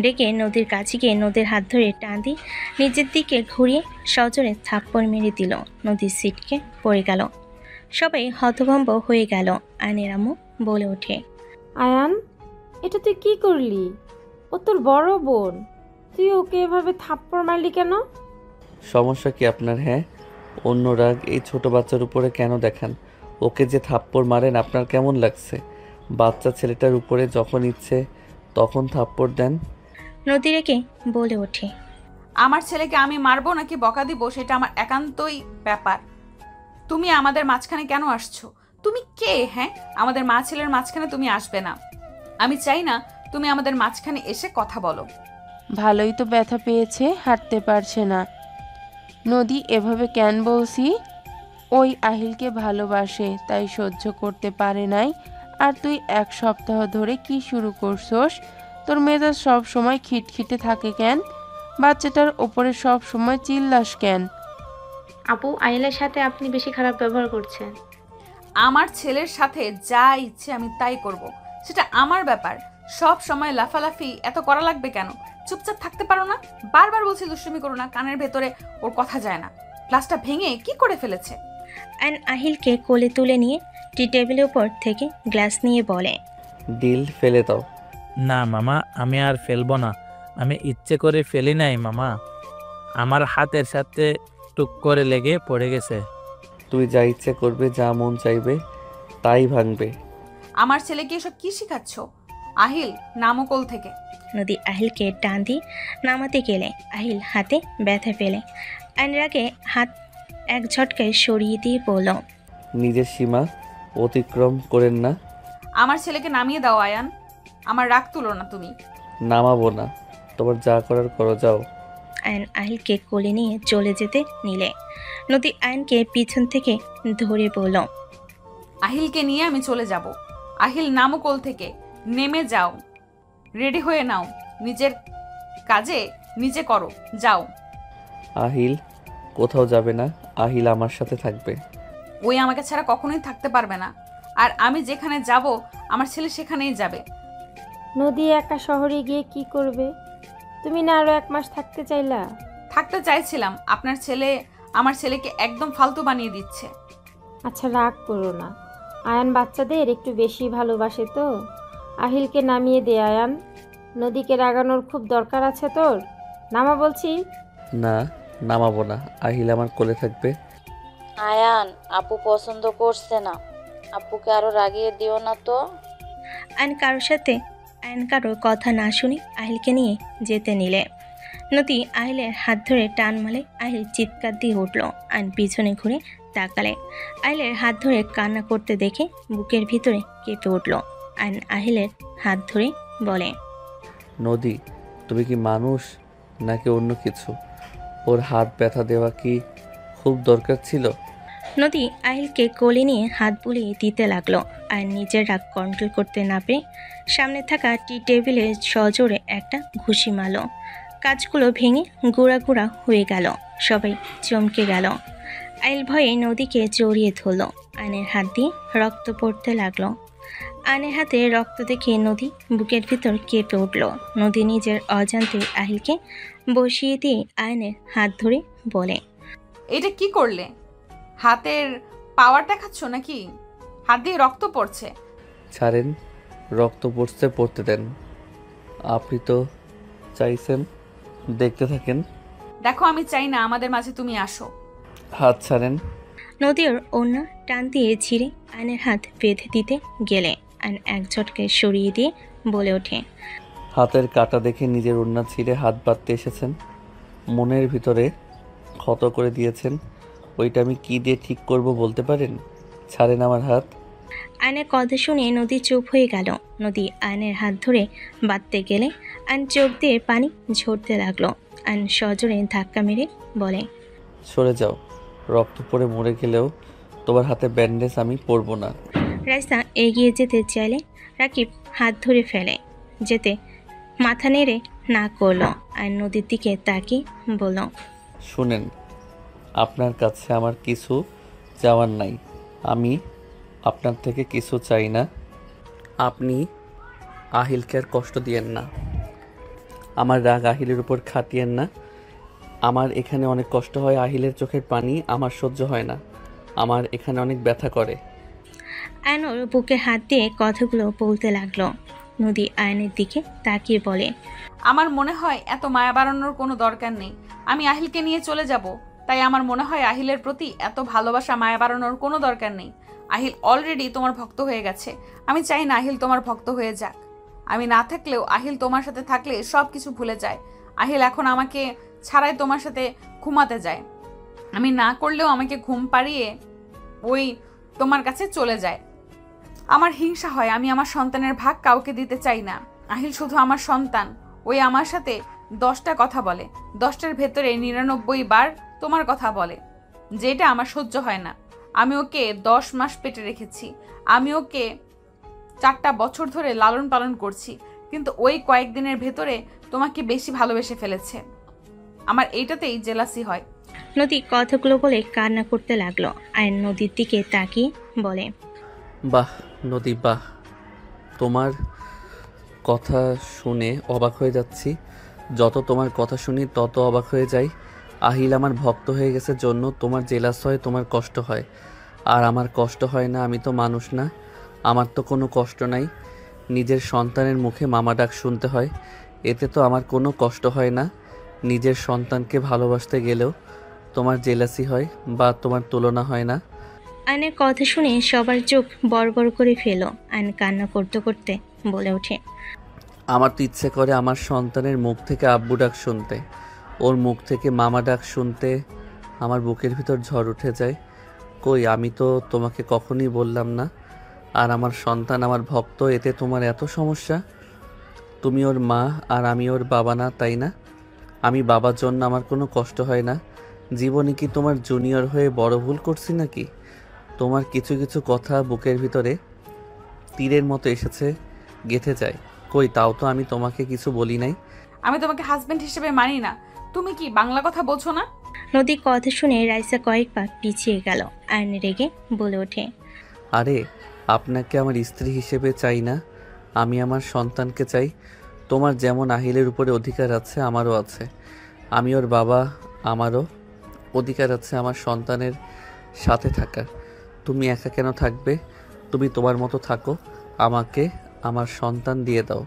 রেগে নদীর কাছে গিয়ে নদীর হাত ধরে টান দিয়ে নিজের দিকে ঘুরিয়ে সজোরে থাপ্পড় মেরে দিল। নদীর সিটকে পড়ে গেল। সবাই হতভম্ব হয়ে গেল। আয়নের আম্মু বলে ওঠে, আয়ান, এটা তুই কি করলি? ও তোর বড় বোন, তুই ওকে এভাবে থাপ্পড় মারলি কেন? সমস্যা কি আপনার? হ্যাঁ, অন্য রাগ এই ছোট বাচ্চার উপরে কেন দেখান? ওকে যে থাপ্পড় মারেন আপনার কেমন লাগছে? বাচ্চা ছেলেটার উপরে যখন ইচ্ছে তখন থাপ্পড় দেন। নদী রেগে বলে ওঠে, আমার ছেলেকে আমি মারবো নাকি বকা দিব সেটা আমার একান্তই ব্যাপার। তুমি আমাদের মাঝখানে কেন আসছো? তুমি কে? হ্যাঁ, আমাদের মা ছেলের মাঝখানে তুমি আসবে না। আমি চাই না তুমি আমাদের মাঝখানে এসে কথা বলো। ভালোই তো ব্যথা পেয়েছে, হাঁটতে পারছে না। নদী এভাবে কেন বলছি? ওই আহিলকে ভালোবাসে তাই সহ্য করতে পারে নাই। আর তুই এক সপ্তাহ ধরে কি শুরু করছস? তোর মেজাজ সব সময় খিটখিটে থাকে কেন? বাচ্চাটার ওপরে সব সময় চিল্লাস কেন? আপু, আহিলের সাথে আপনি বেশি খারাপ ব্যবহার করছেন। আমার ছেলের সাথে যা ইচ্ছে আমি তাই করব, সেটা আমার ব্যাপার। সব সময় লাফালাফি এত করা লাগবে কেন? চুপচাপ থাকতে পারো না? বারবার বলছি দুষ্টুমি করো না, কানের ভেতরে ওর কথা যায় না। গ্লাসটা ভেঙে কি করে ফেলেছে? আয়ন আহিলকে কোলে তুলে নিয়ে টি টেবিলের উপর থেকে গ্লাস নিয়ে বলে, ডিল ফেলে দাও। না মামা, আমি আর ফেলবো না। আমি ইচ্ছে করে ফেলি নাই মামা, আমার হাতের সাথে টুক করে লেগে পড়ে গেছে। তুই যা ইচ্ছে করবে, যা মন চাইবে তাই ভাঙবে। আমার ছেলেকে এসব কি শিখাচ্ছ? আহিল, নামো কোল থেকে। নদী আহিলকে টান দিয়ে নামাতে গেলে আহিল হাতে ব্যথা পেলে আয়নের আগে হাত এক ঝটকায় সরিয়ে দিয়ে বলল, নিজের সীমা অতিক্রম করেন না। আমার ছেলেকে নামিয়ে দাও আয়ান, আমার রাগ তুলো না তুমি। নামাবো না, তোমার যা করার করো, যাও। আয়ন আহিলকে কোলে নিয়ে চলে যেতে নিলে নদী আয়নকে পিছন থেকে ধরে বলল, আহিলকে নিয়ে আমি চলে যাব। আহিল, নামো কোল থেকে, নেমে যাও, রেডি হয়ে নাও, নিজের কাজে নিজে করো, যাও। আহিল কোথাও যাবে না, আহিল আমার সাথে থাকবে। ওই আমাকে ছাড়া কখনোই থাকতে পারবে না, আর আমি যেখানে যাব আমার ছেলে সেখানেই যাবে। নদী একা শহরে গিয়ে কি করবে? তুমি না আরো 1 মাস থাকতে চাইলা? থাকতে চাইছিলাম, আপনার ছেলে আমার ছেলেকে একদম ফালতু বানিয়ে দিচ্ছে। আচ্ছা, রাগ করো না। আয়ান বাচ্চাদের একটু বেশি ভালোবাসে তো। আহিলকে নামিয়ে দে আয়ান, নদীকে রাগানোর খুব দরকার আছে তোর। নামা বলছি। না, নামাবো না, আহিল আমার কোলে থাকবে। আয়ান, আপু পছন্দ করছে না। আপুকে আরো রাগিয়ে দিও না তো। আয়ন কারোর কথা না শুনে আহিলকে নিয়ে যেতে নিলে নদী আহিলের হাত ধরে টান মালে আহিল চিৎকার দিয়ে উঠল। আয়ন পিছনে ঘুরে তাকালে আহিলের হাত ধরে কান্না করতে দেখে বুকের ভিতরে কেঁপে উঠল। আয়ন আহিলের হাত ধরে বলে, নদী, তুমি কি মানুষ নাকি অন্য কিছু? ওর হাত ব্যথা দেওয়া কি খুব দরকার ছিল? নদী আহিলকে কোলে নিয়ে হাত বুলিয়ে দিতে লাগলো। আর নিজের রাগ কন্ট্রোল করতে না পেরে সামনে থাকা টি টেবিলে সজোরে একটা ঘুষি মারল। কাজগুলো ভেঙে গুঁড়া গুঁড়া হয়ে গেল। সবাই চমকে গেল। আহিল ভয়ে নদীকে জড়িয়ে ধরল। আয়নের হাত দিয়ে রক্ত পড়তে লাগলো। আয়নের হাতে রক্ত দেখে নদী বুকের ভিতর কেঁপে উঠল। নদী নিজের অজান্তে আহিলকে বসিয়ে দিয়ে আয়নের হাত ধরে বলে, এটা কি করলে? হাতের পাওয়ার দেখাচ্ছ নাকি? হাত দিয়ে রক্ত পড়ছে। ছাড়েন, রক্ত পড়ছে, পড়তে দেন। আপনি তো চাইছেন, দেখতে থাকেন। দেখো, আমি চাই না আমাদের মাঝে তুমি আসো। হাত ছাড়েন। নদীর ওড়না টান দিয়ে ছিঁড়ে আয়নের হাত বেঁধে দিতে গেলে আয়ন এক ঝটকে সরিয়ে দিয়ে বলে ওঠে, হাতের কাটা দেখে নিজের ওড়না ছিঁড়ে হাত বাঁধতে এসেছেন? মনের ভিতরে ক্ষত করে দিয়েছেন, ওইটা আমি কি দিয়ে ঠিক করব বলতে পারেন? ছাড়েন আমার হাত। আয়নের কথা শুনে নদী চুপ হয়ে গেল। নদী আয়নের হাত ধরে বাঁধতে গেলে আয়ন চোখ দিয়ে পানি ঝরতে লাগলো। আয়ন সজোরে ধাক্কা মেরে বলে, সরে যাও, রক্ত পড়ে মরে গেলেও তোমার হাতে ব্যান্ডেজ আমি পরবো না। রাইসা এগিয়ে যেতে চাইলে রাকিব হাত ধরে ফেলে। যেতে মাথা নেড়ে না করলো। আর নদীর দিকে তাকিয়ে বলল, শুনেন, আপনার কাছে আমার কিছু চাওয়ার নাই। আমি আপনার থেকে কিছু চাই না। আপনি আহিলকে আর কষ্ট দিয়েন না। আমার রাগ আহিলের উপর খাটিয়েন না। আমার এখানে অনেক কষ্ট হয়, আহিলের চোখের পানি আমার সহ্য হয় না। আমার এখানে অনেক ব্যথা করে। আয়নর বুকে হাত দিয়ে কথাগুলো বলতে লাগলো। নদী আয়নের দিকে তাকিয়ে বলে, আমার মনে হয় এত মায়া বাড়ানোর কোনো দরকার নেই। আমি আহিলকে নিয়ে চলে যাব, তাই আমার মনে হয় আহিলের প্রতি এত ভালোবাসা মায়া বাড়ানোর কোনো দরকার নেই। আহিল অলরেডি তোমার ভক্ত হয়ে গেছে। আমি চাই না আহিল তোমার ভক্ত হয়ে যাক। আমি না থাকলেও আহিল তোমার সাথে থাকলে সব কিছু ভুলে যায়। আহিল এখন আমাকে ছাড়াই তোমার সাথে ঘুমাতে যায়। আমি না করলেও আমাকে ঘুম পাড়িয়ে ওই তোমার কাছে চলে যায়। আমার হিংসা হয়, আমি আমার সন্তানের ভাগ কাউকে দিতে চাই না। আহিল শুধু আমার সন্তান। ওই আমার সাথে 10টা কথা বলে, 10টার ভেতরে 99 বার তোমার কথা বলে, যেটা আমার সহ্য হয় না। আমি ওকে 10 মাস পেটে রেখেছি। আমি ওকে 4টা বছর ধরে লালন পালন করছি, কিন্তু ওই কয়েকদিনের ভেতরে তোমাকে বেশি ভালোবেসে ফেলেছে। আমার এইটাতেই জেলাসি হয়। নদী কথাগুলো বলে কান্না করতে লাগলো। আয়ন নদীর দিকে তাকিয়ে বলে, বাহ নদী, বাহ, তোমার কথা শুনে অবাক হয়ে যাচ্ছি। যত তোমার কথা শুনি তত অবাক হয়ে যাই। আহিল আমার ভক্ত হয়ে গেছে জন্য তোমার জেলাস হয়, তোমার কষ্ট হয়। আর আমার কষ্ট হয় না? আমি তো মানুষ না, আমার তো কোনো কষ্ট নাই। নিজের সন্তানের মুখে মামা ডাক শুনতে হয়, এতে তো আমার কোনো কষ্ট হয় না। নিজের সন্তানকে ভালোবাসতে গেলেও তোমার জেলাসি হয় বা তোমার তুলনা হয় না। আয়নের কথা শুনে সবার চোখ বড় বড় করে ফেল। আয়ন কান্না করতে করতে বলে ওঠে, আমার তো ইচ্ছে করে আমার সন্তানের মুখ থেকে আব্বু ডাক শুনতে, ওর মুখ থেকে মামা ডাক শুনতে আমার বুকের ভিতর ঝড় উঠে যায়। কই, আমি তো তোমাকে কখনই বললাম না আর আমার সন্তান আমার ভক্ত, এতে তোমার এত সমস্যা? তুমি ওর মা আর আমি ওর বাবা না, তাই না? আমি বাবার জন্য আমার কোনো কষ্ট হয় না। জীবনে কি তোমার জুনিয়র হয়ে বড় ভুল করছি নাকি? তোমার কিছু কিছু কথা বুকের ভিতরে তীরের মতো এসেছে, গেঁথে যায়। কই, তাও তো আমি তোমাকে কিছু বলি নাই। আমি তোমাকে হাজবেন্ড হিসেবে মানি না। তুমি কি বাংলা কথা বোঝো না? নদীর কথা শুনে রাইসা কয়েক পা পিছিয়ে গেল। আয়ন রেগে বলে ওঠে, আরে, আপনাকে আমার স্ত্রী হিসেবে চাই না, আমি আমার সন্তানকে চাই। তোমার যেমন আহিলের উপরে অধিকার আছে, আমারও আছে। আমি ওর বাবা, আমারও অধিকার আছে আমার সন্তানের সাথে থাকার। তুমি একা কেন থাকবে? তুমি তোমার মতো থাকো, আমাকে আমার সন্তান দিয়ে দাও।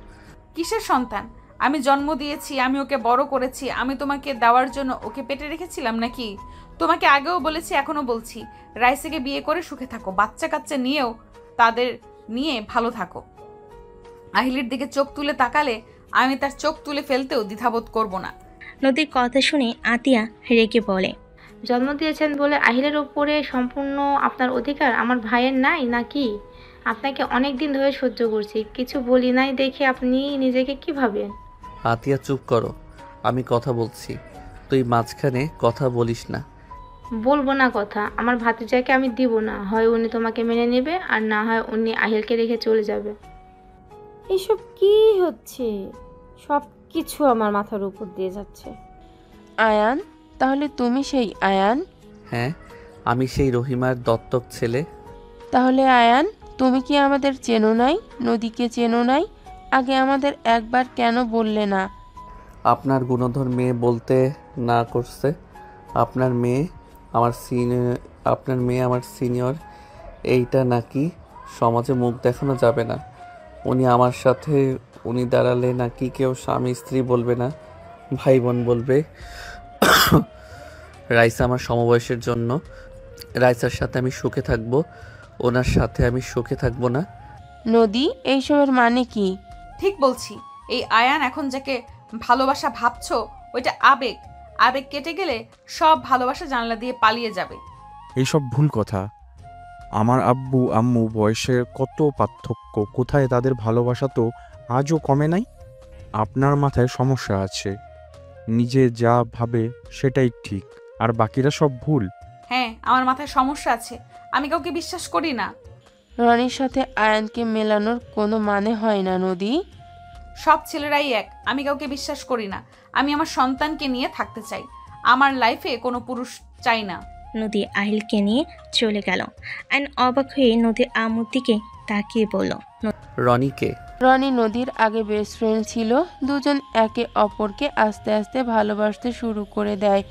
কিসের সন্তান? আমি জন্ম দিয়েছি, আমি ওকে বড় করেছি। আমি তোমাকে দেওয়ার জন্য ওকে পেটে রেখেছিলাম নাকি? তোমাকে আগেও বলেছি, এখনো বলছি, রাইসাকে বিয়ে করে সুখে থাকো, বাচ্চা কাচ্চা নিয়েও তাদের নিয়ে ভালো থাকো। আহিলের দিকে চোখ তুলে তাকালে আমি তার চোখ তুলে ফেলতেও দ্বিধাবোধ করব না। নদীর কথা শুনে আতিয়া রেগে বলে, জন্ম দিয়েছেন বলে আহিলের উপরে সম্পূর্ণ আপনার অধিকার আমার ভাইয়ের নাই নাকি? আপনাকে অনেক দিন ধরে সহ্য করছি, কিছু বলি নাই দেখে আপনি নিজেকে কি ভাবেন? আতিয়া চুপ করো, আমি কথা বলছি, তুই মাঝখানে কথা বলিস না। বলবো না কথা, আমার ভাতিজাকে আমি দিব না। হয় উনি তোমাকে মেনে নেবে, আর না হয় উনি আহিলকে রেখে চলে যাবে। এসব কি হচ্ছে? সব কিছু আমার মাথার উপর দিয়ে যাচ্ছে। আয়ান, তাহলে তুমি সেই আয়ান? হ্যাঁ, আমি সেই রহিমার দত্তক ছেলে। তাহলে আয়ান, তুমি কি আমাদের চেনো নাই? নদীকে চেনো নাই? আগে আমাদের একবার কেন বললে না? আপনার গুণধর মেয়ে বলতে না করছে। আপনার মেয়ে আমার সিনিয়র, এইটা নাকি সমাজে মুখ দেখানো যাবে না। উনি আমার সাথে উনি দাঁড়ালে নাকি কেউ স্বামী স্ত্রী বলবে না, ভাই বোন বলবে। রাইসা আমার সমবয়সের জন্য। রাইসার সাথে আমি সুখে থাকবো, ওনার সাথে আমি সুখে থাকবো না। নদী, এইসবের মানে কি? ঠিক বলছি, এই আয়ান এখন যাকে ভালোবাসা ভাবছো ওইটা আবেগ। আবেগ কেটে গেলে সব ভালোবাসা জানলা দিয়ে পালিয়ে যাবে। এইসব ভুল কথা। আমার আব্বু আম্মু বয়সের কত পার্থক্য, কোথায় তাদের ভালোবাসা তো আজও কমে নাই। আপনার মাথায় সমস্যা আছে, নিজে যা ভাবে সেটাই ঠিক, আর বাকিরা সব ভুল। হ্যাঁ, আমার মাথায় সমস্যা আছে, আমি কাউকে বিশ্বাস করি না। রনির সাথে আয়ানকে মেলানোর কোনো মানে হয় না নদী। সব ছেলেরাই এক, আমি কাউকে বিশ্বাস করি না। আমি আমার সন্তানকে নিয়ে থাকতে চাই, আমার লাইফে কোনো পুরুষ চাই না। নদী আহিলকে নিয়ে চলে গেল। আয়ন অবাক হয়ে নদীর আম্মুর দিকে তাকিয়ে বলল, রনিকে? রনি নদীর আগে বেস্ট ফ্রেন্ড ছিল। দুজন একে অপরকে আস্তে আস্তে ভালোবাসতে শুরু করে দেয়।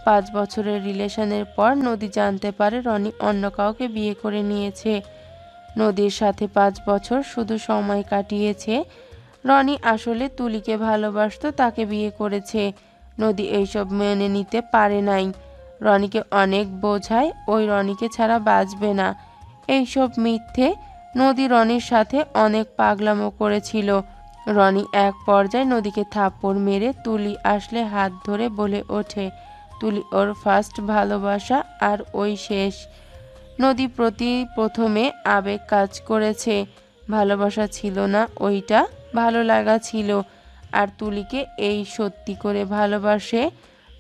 5 বছরের রিলেশনের পর নদী জানতে পারে রনি অন্য কাউকে বিয়ে করে নিয়েছে। নদীর সাথে 5 বছর শুধু সময় কাটিয়েছে। রনি আসলে তুলিকে ভালোবাসতো, তাকে বিয়ে করেছে। নদী এইসব মেনে নিতে পারে নাই। রনিকে অনেক বোঝায়, ওই রনিকে ছাড়া বাঁচবে না। এইসব মিথ্যে। নদী রনির সাথে অনেক পাগলামো করেছিল। রনি এক পর্যায়ে নদীকে থাপ্পড় মেরে তুলি আসলে হাত ধরে বলে ওঠে তুলি ওর ফার্স্ট ভালোবাসা, আর ওই শেষ। নদী প্রথমে আবেগ কাজ করেছে, ভালোবাসা ছিল না, ওইটা ভালো লাগা ছিল। আর তুলিকে এই সত্যি করে ভালোবাসে।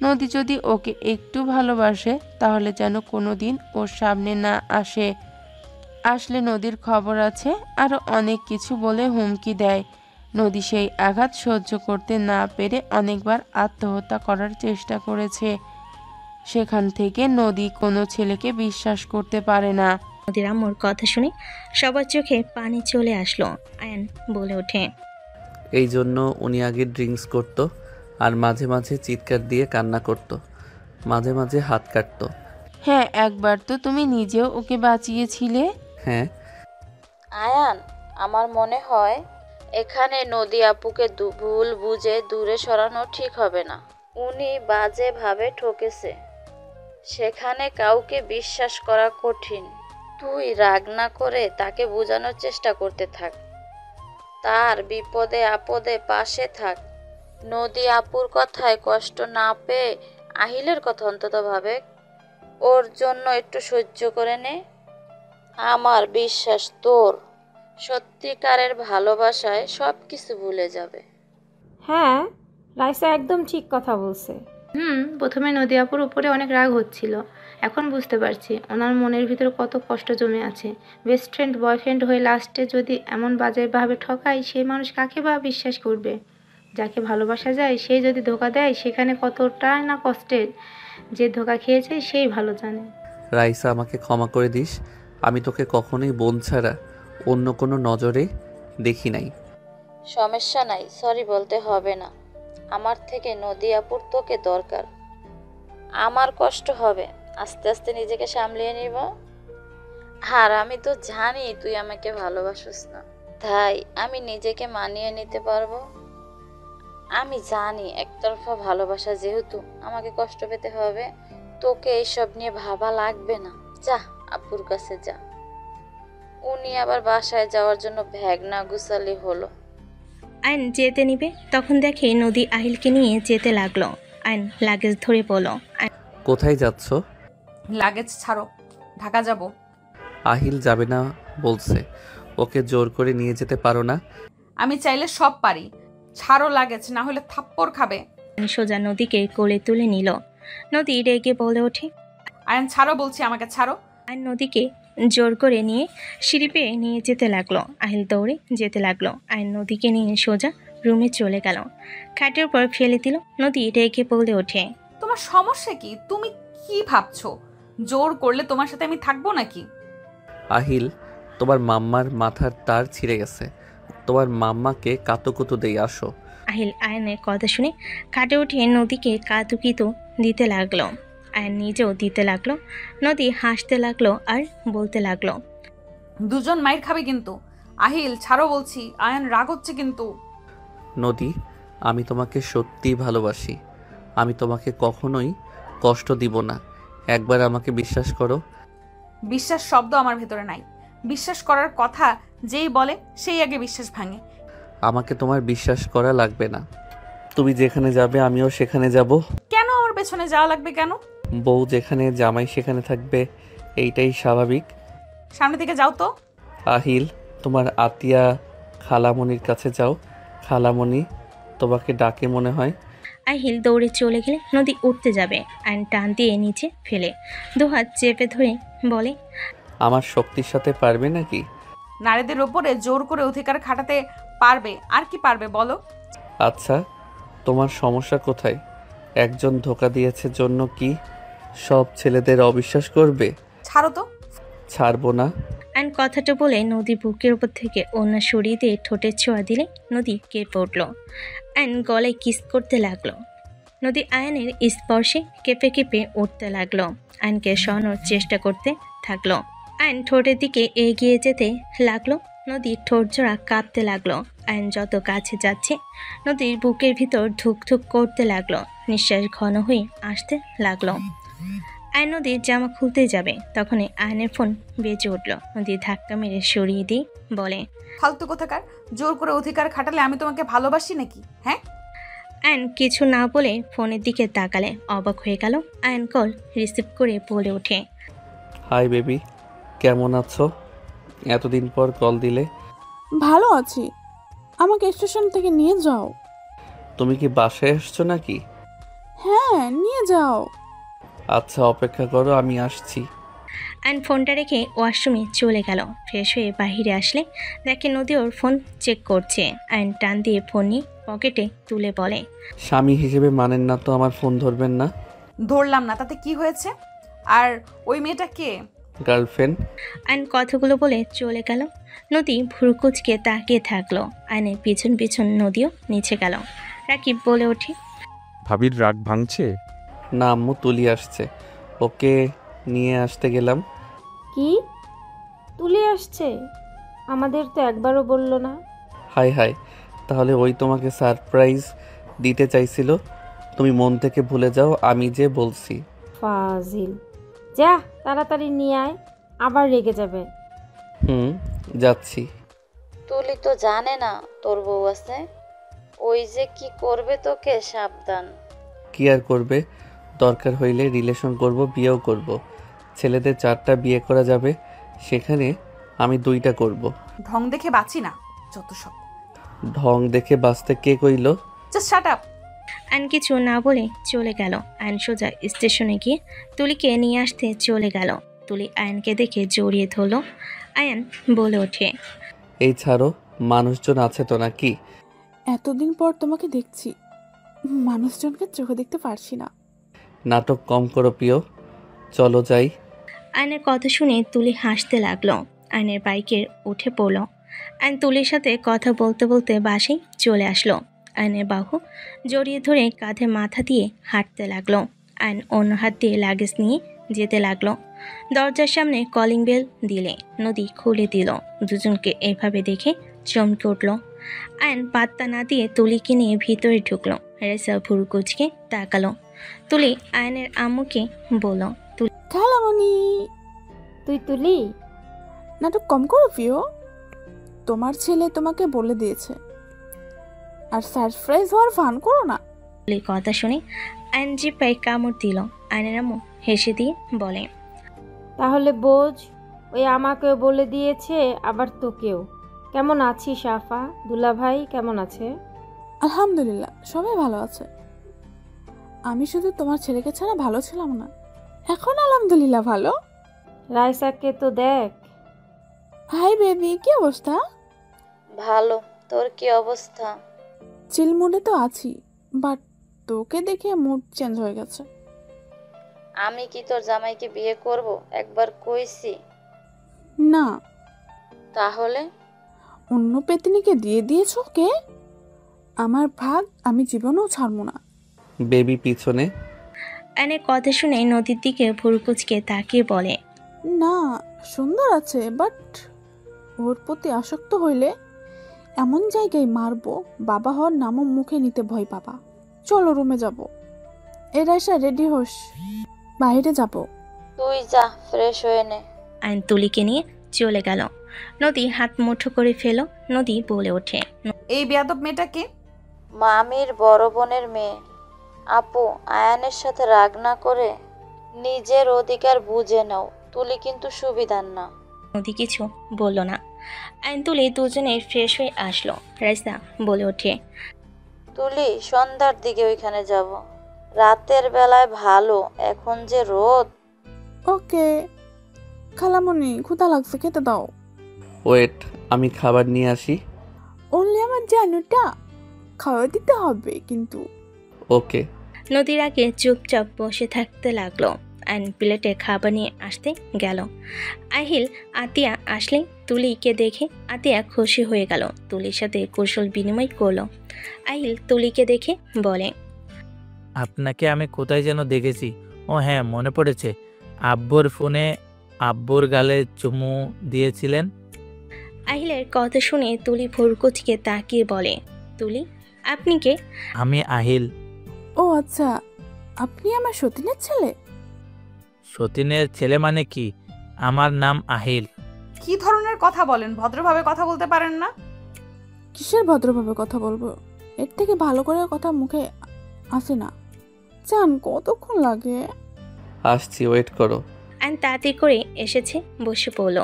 নদী যদি ওকে একটু ভালোবাসে তাহলে যেন কোনো দিন ওর সামনে না আসে। আসলে নদীর খবর আছে, আরও অনেক কিছু বলে হুমকি দেয়। নদী সেই আঘাত সহ্য করতে না পেরে অনেকবার আত্মহত্যা করার চেষ্টা করেছে। সেখান থেকে নদী কোনো ছেলেকে বিশ্বাস করতে পারে না। নদীর আম্মুর কথা শুনে সবার চোখে পানি চলে আসলো। আয়ান বলে ওঠে, এই জন্য উনি আগে ড্রিঙ্কস করতো, আর মাঝে মাঝে চিৎকার দিয়ে কান্না করতো, মাঝে মাঝে হাত কাটতো। হ্যাঁ, একবার তো তুমি নিজেও ওকে বাঁচিয়েছিলে। হ্যাঁ। আয়ান, আমার মনে হয় এখানে নদী আপুকে ভুল বুঝে দূরে সরানো ঠিক হবে না। উনি বাজেভাবে ঠকেছে, সেখানে কাউকে বিশ্বাস করা কঠিন। তুই রাগ না করে তাকে বোঝানোর চেষ্টা করতে থাক, তার বিপদে আপদে পাশে থাক। নদী আপুর কথায় কষ্ট না পেয়ে আহিলের কথা অন্তত ভাবে, ওর জন্য একটু সহ্য করে নে। আমার বিশ্বাস তোর সত্যিকারের ভালোবাসায় সব কিছু ভুলে যাবে। হ্যাঁ, রাইসা একদম ঠিক কথা বলছে। প্রথমে নদী আপুর উপরে অনেক রাগ হচ্ছিল, এখন বুঝতে পারছি ওনার মনের ভিতরে কত কষ্ট জমে আছে। বেস্ট ফ্রেন্ড বয়ফ্রেন্ড হয়ে লাস্টে যদি এমন বাজেভাবে ঠকায়, সেই মানুষ কাকে বা বিশ্বাস করবে? যাকে ভালোবাসা যায় সেই যদি ধোকা দেয়, সেখানে কতটা না কষ্টের। যে ধোকা খেয়েছে সেই ভালো জানে। রাইসা, আমাকে ক্ষমা করে দিস, আমি তোকে কখনোই বোন ছাড়া অন্য কোনো নজরে দেখি নাই। সমস্যা নাই, সরি বলতে হবে না। আমার থেকে নদী আপুর তোকে দরকার। আমার কষ্ট হবে, আস্তে আস্তে নিজেকে সামলিয়ে নিব। আর আমি তো জানি তুই আমাকে ভালোবাসিস না, তাই আমি নিজেকে মানিয়ে নিতে পারবো। আমি জানি একতরফা ভালোবাসা যেহেতু আমাকে কষ্ট পেতে হবে, তোকে এইসব নিয়ে ভাবা লাগবে না। যা আপুর কাছে যা। উনি আবার বাসায় যাওয়ার জন্য ব্যাগ না গুছালি হলো। আয়ন যেতে নিবে, তখন দেখে নদী আহিলকে নিয়ে যেতে লাগলো। আয়ন লাগেজ ধরে বলো, কোথায় যাচ্ছ? লাগেজ ছাড়ো, ঢাকা যাব। আহিল যাবে না বলছে, ওকে জোর করে নিয়ে যেতে পারো না? আমি চাইলে সব পারি, ছাড়ো লাগেজ, না হলে থাপ্পড় খাবে। সোজা নদীকে কোলে তুলে নিল। নদী রেগে বলে ওঠে, আয়ন ছাড়ো বলছি, আমাকে ছাড়ো। আয়ন নদীকে জোর করে নিয়ে সিঁড়ি পেয়ে নিয়ে যেতে লাগলো। আহিল দৌড়ে যেতে লাগলো। আয়ন নদীকে নিয়ে সোজা রুমে চলে গেল, খাটের উপর ফেলে দিল। নদী রেগে বলে ওঠে, তোমার সমস্যা কি? তুমি কি ভাবছো জোর করলে তোমার সাথে আমি থাকবো নাকি? আহিল, তোমার মাম্মার মাথার তার ছিঁড়ে গেছে, তোমার মাম্মাকে কাতুকুতু দেই, আসো। আহিল আয়নের কথা শুনে খাটে উঠে নদীকে কাতুকিতু দিতে লাগলো। আয়ন নিজেও দিতে লাগলো। নদী হাসতে লাগলো আর বলতে লাগলো, দুজন মাইর খাবে কিন্তু। আহিল ছাড়ো বলছি, আয়ান রাগ হচ্ছে কিন্তু। নদী, আমি তোমাকে সত্যিই ভালোবাসি। আমি তোমাকে কখনোই কষ্ট দিব না। একবার আমাকে বিশ্বাস করো। বিশ্বাস শব্দ আমার ভেতরে নাই। বিশ্বাস করার কথা যেই বলে সেই আগে বিশ্বাস ভাঙে। আমাকে তোমার বিশ্বাস করা লাগবে না। তুমি যেখানে যাবে আমিও সেখানে যাব। কেন আমার পেছনে যাওয়া লাগবে কেন? বউ যেখানে জামাই সেখানে থাকবে, এইটাই স্বাভাবিক। সামনে থেকে যাও তো। আহিল, তোমার আতিয়া খালামণির কাছে যাও। খালামণি তোমাকে ডাকে মনে হয়। আহিল দৌড়ে চলে গেলে নদী উঠতে যাবে আয়ন টান দিয়ে নিচে ফেলে দুহাত চেপে ধরে বলে, আমার শক্তির সাথে পারবে নাকি? নারীদের ওপরে জোর করে অধিকার খাটাতে পারবে, আর কি পারবে বলো? আচ্ছা, তোমার সমস্যা কোথায়? একজন ধোকা দিয়েছে জন্য কি সব ছেলেদের অবিশ্বাস করবে? ছাড়ো তো। ছাড়বো না। আয়ন কথাটা বলে নদী বুকের উপর থেকে ওড়না সরিয়ে দিয়ে ঠোঁটের ছোঁয়া দিলে নদী কেঁপে উঠল। আয়ন গলায় কিস করতে লাগলো। নদী আয়নের স্পর্শে কেঁপে কেঁপে উঠতে লাগলো। আয়নকে সরানোর চেষ্টা করতে থাকলো। আয়ন ঠোঁটের দিকে এগিয়ে যেতে লাগলো। নদীর ঠোঁট জোড়া কাঁপতে লাগলো। আয়ন যত কাছে যাচ্ছে নদীর বুকের ভিতর ধুকধুক করতে লাগলো। নিঃশ্বাস ঘন হয়ে আসতে লাগলো। আয়ন নদীর জামা খুলতে যাবে, তখনই আয়নের ফোন বেজে উঠল। নদী ধাক্কা মেরে সরিয়ে দিয়ে বলে, ফালতু কোথাকার, জোর করে অধিকার খাটালে আমি তোমাকে ভালোবাসি নাকি? হ্যাঁ। আয়ন কিছু না বলে ফোনের দিকে তাকালে অবাক হয়ে গেল। আয়ন কল রিসিভ করে বলে ওঠে, হাই বেবি, কেমন আছো? এতদিন পর কল দিলে। ভালো আছি, আমাকে স্টেশন থেকে নিয়ে যাও। তুমি কি বাসায় আসছো নাকি? হ্যাঁ, নিয়ে যাও। আচ্ছা, অপেক্ষা করো, আমি আসছি। আয়ন ফোনটা রেখে ওয়াশরুমে চলে গেল। ফ্রেশ হয়ে বাহিরে আসলে দেখে নদী ওর ফোন চেক করছে। আয়ন টান দিয়ে ফোন নিয়ে পকেটে তুলে বলে, স্বামী হিসেবে মানেন না তো আমার ফোন ধরবেন না? ধরলাম না, তাতে কি হয়েছে? আর ওই মেয়েটা কে? গার্লফ্রেন্ড। আয়ন কথাগুলো বলে চলে গেল। নদী ভুরুকুচকে তাকিয়ে থাকলো। আয়নের পিছন পিছন নদীও নিচে গেল। রাকিব বলে ওঠে, ভাবির রাগ ভাঙছে? না আম্মু, তুলি আসছে, ওকে নিয়ে আসতে গেলাম। কি তুলে আসছে? আমাদের তো একবারও বললো না। হাই হাই, তাহলে ওই তোমাকে সারপ্রাইজ দিতে চাইছিল। তুমি মন থেকে ভুলে যাও আমি যে বলছি। ফাজিল, যা তাড়াতাড়ি নিয়ে আয়, আবার রেগে যাবে। যাচ্ছি। তুলি তো জানে না তোর বউ আছে, ওই যে কি করবে তোকে, সাবধান। কি আর করবে, দরকার হইলে রিলেশন করব, বিয়েও করব। ছেলেদের 4টা বিয়ে করা যাবে, সেখানে আমি 2টা করব। ঢং দেখে বাঁচি না, যত সব। ঢং দেখে বাঁচতে কে কইল? Just shut up. আয়ন কিছু না বলে চলে গেল। আয়ন সোজা স্টেশনে গিয়ে তুলিকে নিয়ে আসতে চলে গেল। তুলি আয়নকে দেখে জড়িয়ে ধরল। আয়ন বলে ওঠে, এই ছাড়ো, মানুষজন আছে তো নাকি? এতদিন পর তোমাকে দেখছি, মানুষজনকে চোখে দেখতে পারছি না। নাটক কম করো প্রিয়, চলো যাই। আয়নের কথা শুনে তুলি হাসতে লাগলো। আয়নের বাইকের উঠে পড়ল। আয়ন তুলির সাথে কথা বলতে বলতে বাসেই চলে আসলো। আয়নের বাহু জড়িয়ে ধরে কাঁধে মাথা দিয়ে হাঁটতে লাগলো। আয়ন অন্য হাত দিয়ে লাগেজ নিয়ে যেতে লাগলো। দরজার সামনে কলিং বেল দিলে নদী খুলে দিল। দুজনকে এভাবে দেখে চমকে উঠল। আয়ন পাত্তা না দিয়ে তুলিকে নিয়ে ভিতরে ঢুকলো। রেসা ভুরু কুচকে তাকালো। তুলি আয়নের আম্মুকে বলল, খালামণি। তুই তুলি? নাটক কম করো প্রিয়, তোমার ছেলে তোমাকে বলে দিয়েছে, আর সারপ্রাইজ হওয়ার ফান করো না। তুলির কথা শুনে আয়ন জিপায় কামড় দিল। আয়নের আম্মু হেসে দিয়ে বলে, তাহলে বোঝ, ওই আমাকেও বলে দিয়েছে, আবার তোকেও। কেমন আছিস সাফা? দুলাভাই কেমন আছে? আলহামদুলিল্লাহ, সবাই ভালো আছে। আমি শুধু তোমার ছেলেকে ছাড়া ভালো ছিলাম না, এখন আলহামদুলিল্লাহ ভালো। রাইসাকে তো দেখ। হাই বেবি, কি অবস্থা? ভালো, তোর কি অবস্থা? চিল মুডে তো আছি, বাট তোকে দেখে মুড চেঞ্জ হয়ে গেছে। আমি কি তোর জামাইকে বিয়ে করব? একবার কইছি না। তাহলে? অন্য পেতনিকে দিয়ে দিয়েছো কে? আমার ভাগ আমি জীবনেও ছাড়বো না। বেবি পিছনে। আয়নের কথা শুনে নদীর দিকে ভুরুকুচকে তাকিয়ে বলে, না, সুন্দর আছে, বাট ওর প্রতি আসক্ত হইলে এমন জায়গায় মারবো, বাবা হওয়ার নামও মুখে নিতে ভয় পাবা। চলো রুমে যাব। এ রাইসা রেডি হোস, বাইরে যাব। তুই যা, ফ্রেশ হয়ে নে। আয়ন তুলিকে নিয়ে চলে গেল। নদী হাত মুঠো করে ফেলো। নদী বলে ওঠে, এই বেয়াদব মেয়েটাকে। মামির বড় বোনের মেয়ে। আপু, আয়ানের সাথে রাগ না করে নিজের অধিকার বুঝে নাও। তুলি কিন্তু সুবিধার না। নদী কিছু বলল না। আয়ন তুলি দুজনে ফ্রেশ হয়ে আসলো। রাইসা বলে ওঠে, তুলি, সন্ধ্যার দিকে ওইখানে যাব। রাতের বেলায় ভালো, এখন যে রোদ। ওকে খালামণি, ক্ষুধা লাগছে, খেতে দাও। ওয়েট, আমি খাবার নিয়ে আসি। অনলি আমার জানুটা খাওয়া দিতে হবে কিন্তু। ওকে। নদীর আগে চুপচাপ বসে থাকতে লাগলো। আয়ন প্লেটে খাবার নিয়ে আসতে গেল। আহিল আতিয়া আসলে তুলিকে দেখে আতিয়া খুশি হয়ে গেল। তুলির সাথে কৌশল বিনিময় করলো। আহিল তুলিকে দেখে বলে, আপনাকে আমি কোথায় যেন দেখেছি। ও হ্যাঁ, মনে পড়েছে। আব্বুর ফোনে আব্বুর গালে চুমু দিয়েছিলেন। আহিলের কথা শুনে তুলি ভুরকুচকে তাকিয়ে বলে, তুলি, আপনি কে? আমি আহিল। ও আচ্ছা, আপনি আমার সতীনের ছেলে? সতীনের ছেলে মানে কি? আমার নাম আহিল। কি ধরনের কথা বলেন? ভদ্রভাবে কথা বলতে পারেন না? কিসের ভদ্রভাবে কথা বলবো? এর থেকে ভালো করে কথা মুখে আসে না। জান কতক্ষণ লাগে? আসছি, ওয়েট করো। আয়ন তাড়াতাড়ি করে এসেছে, বসে পড়ল।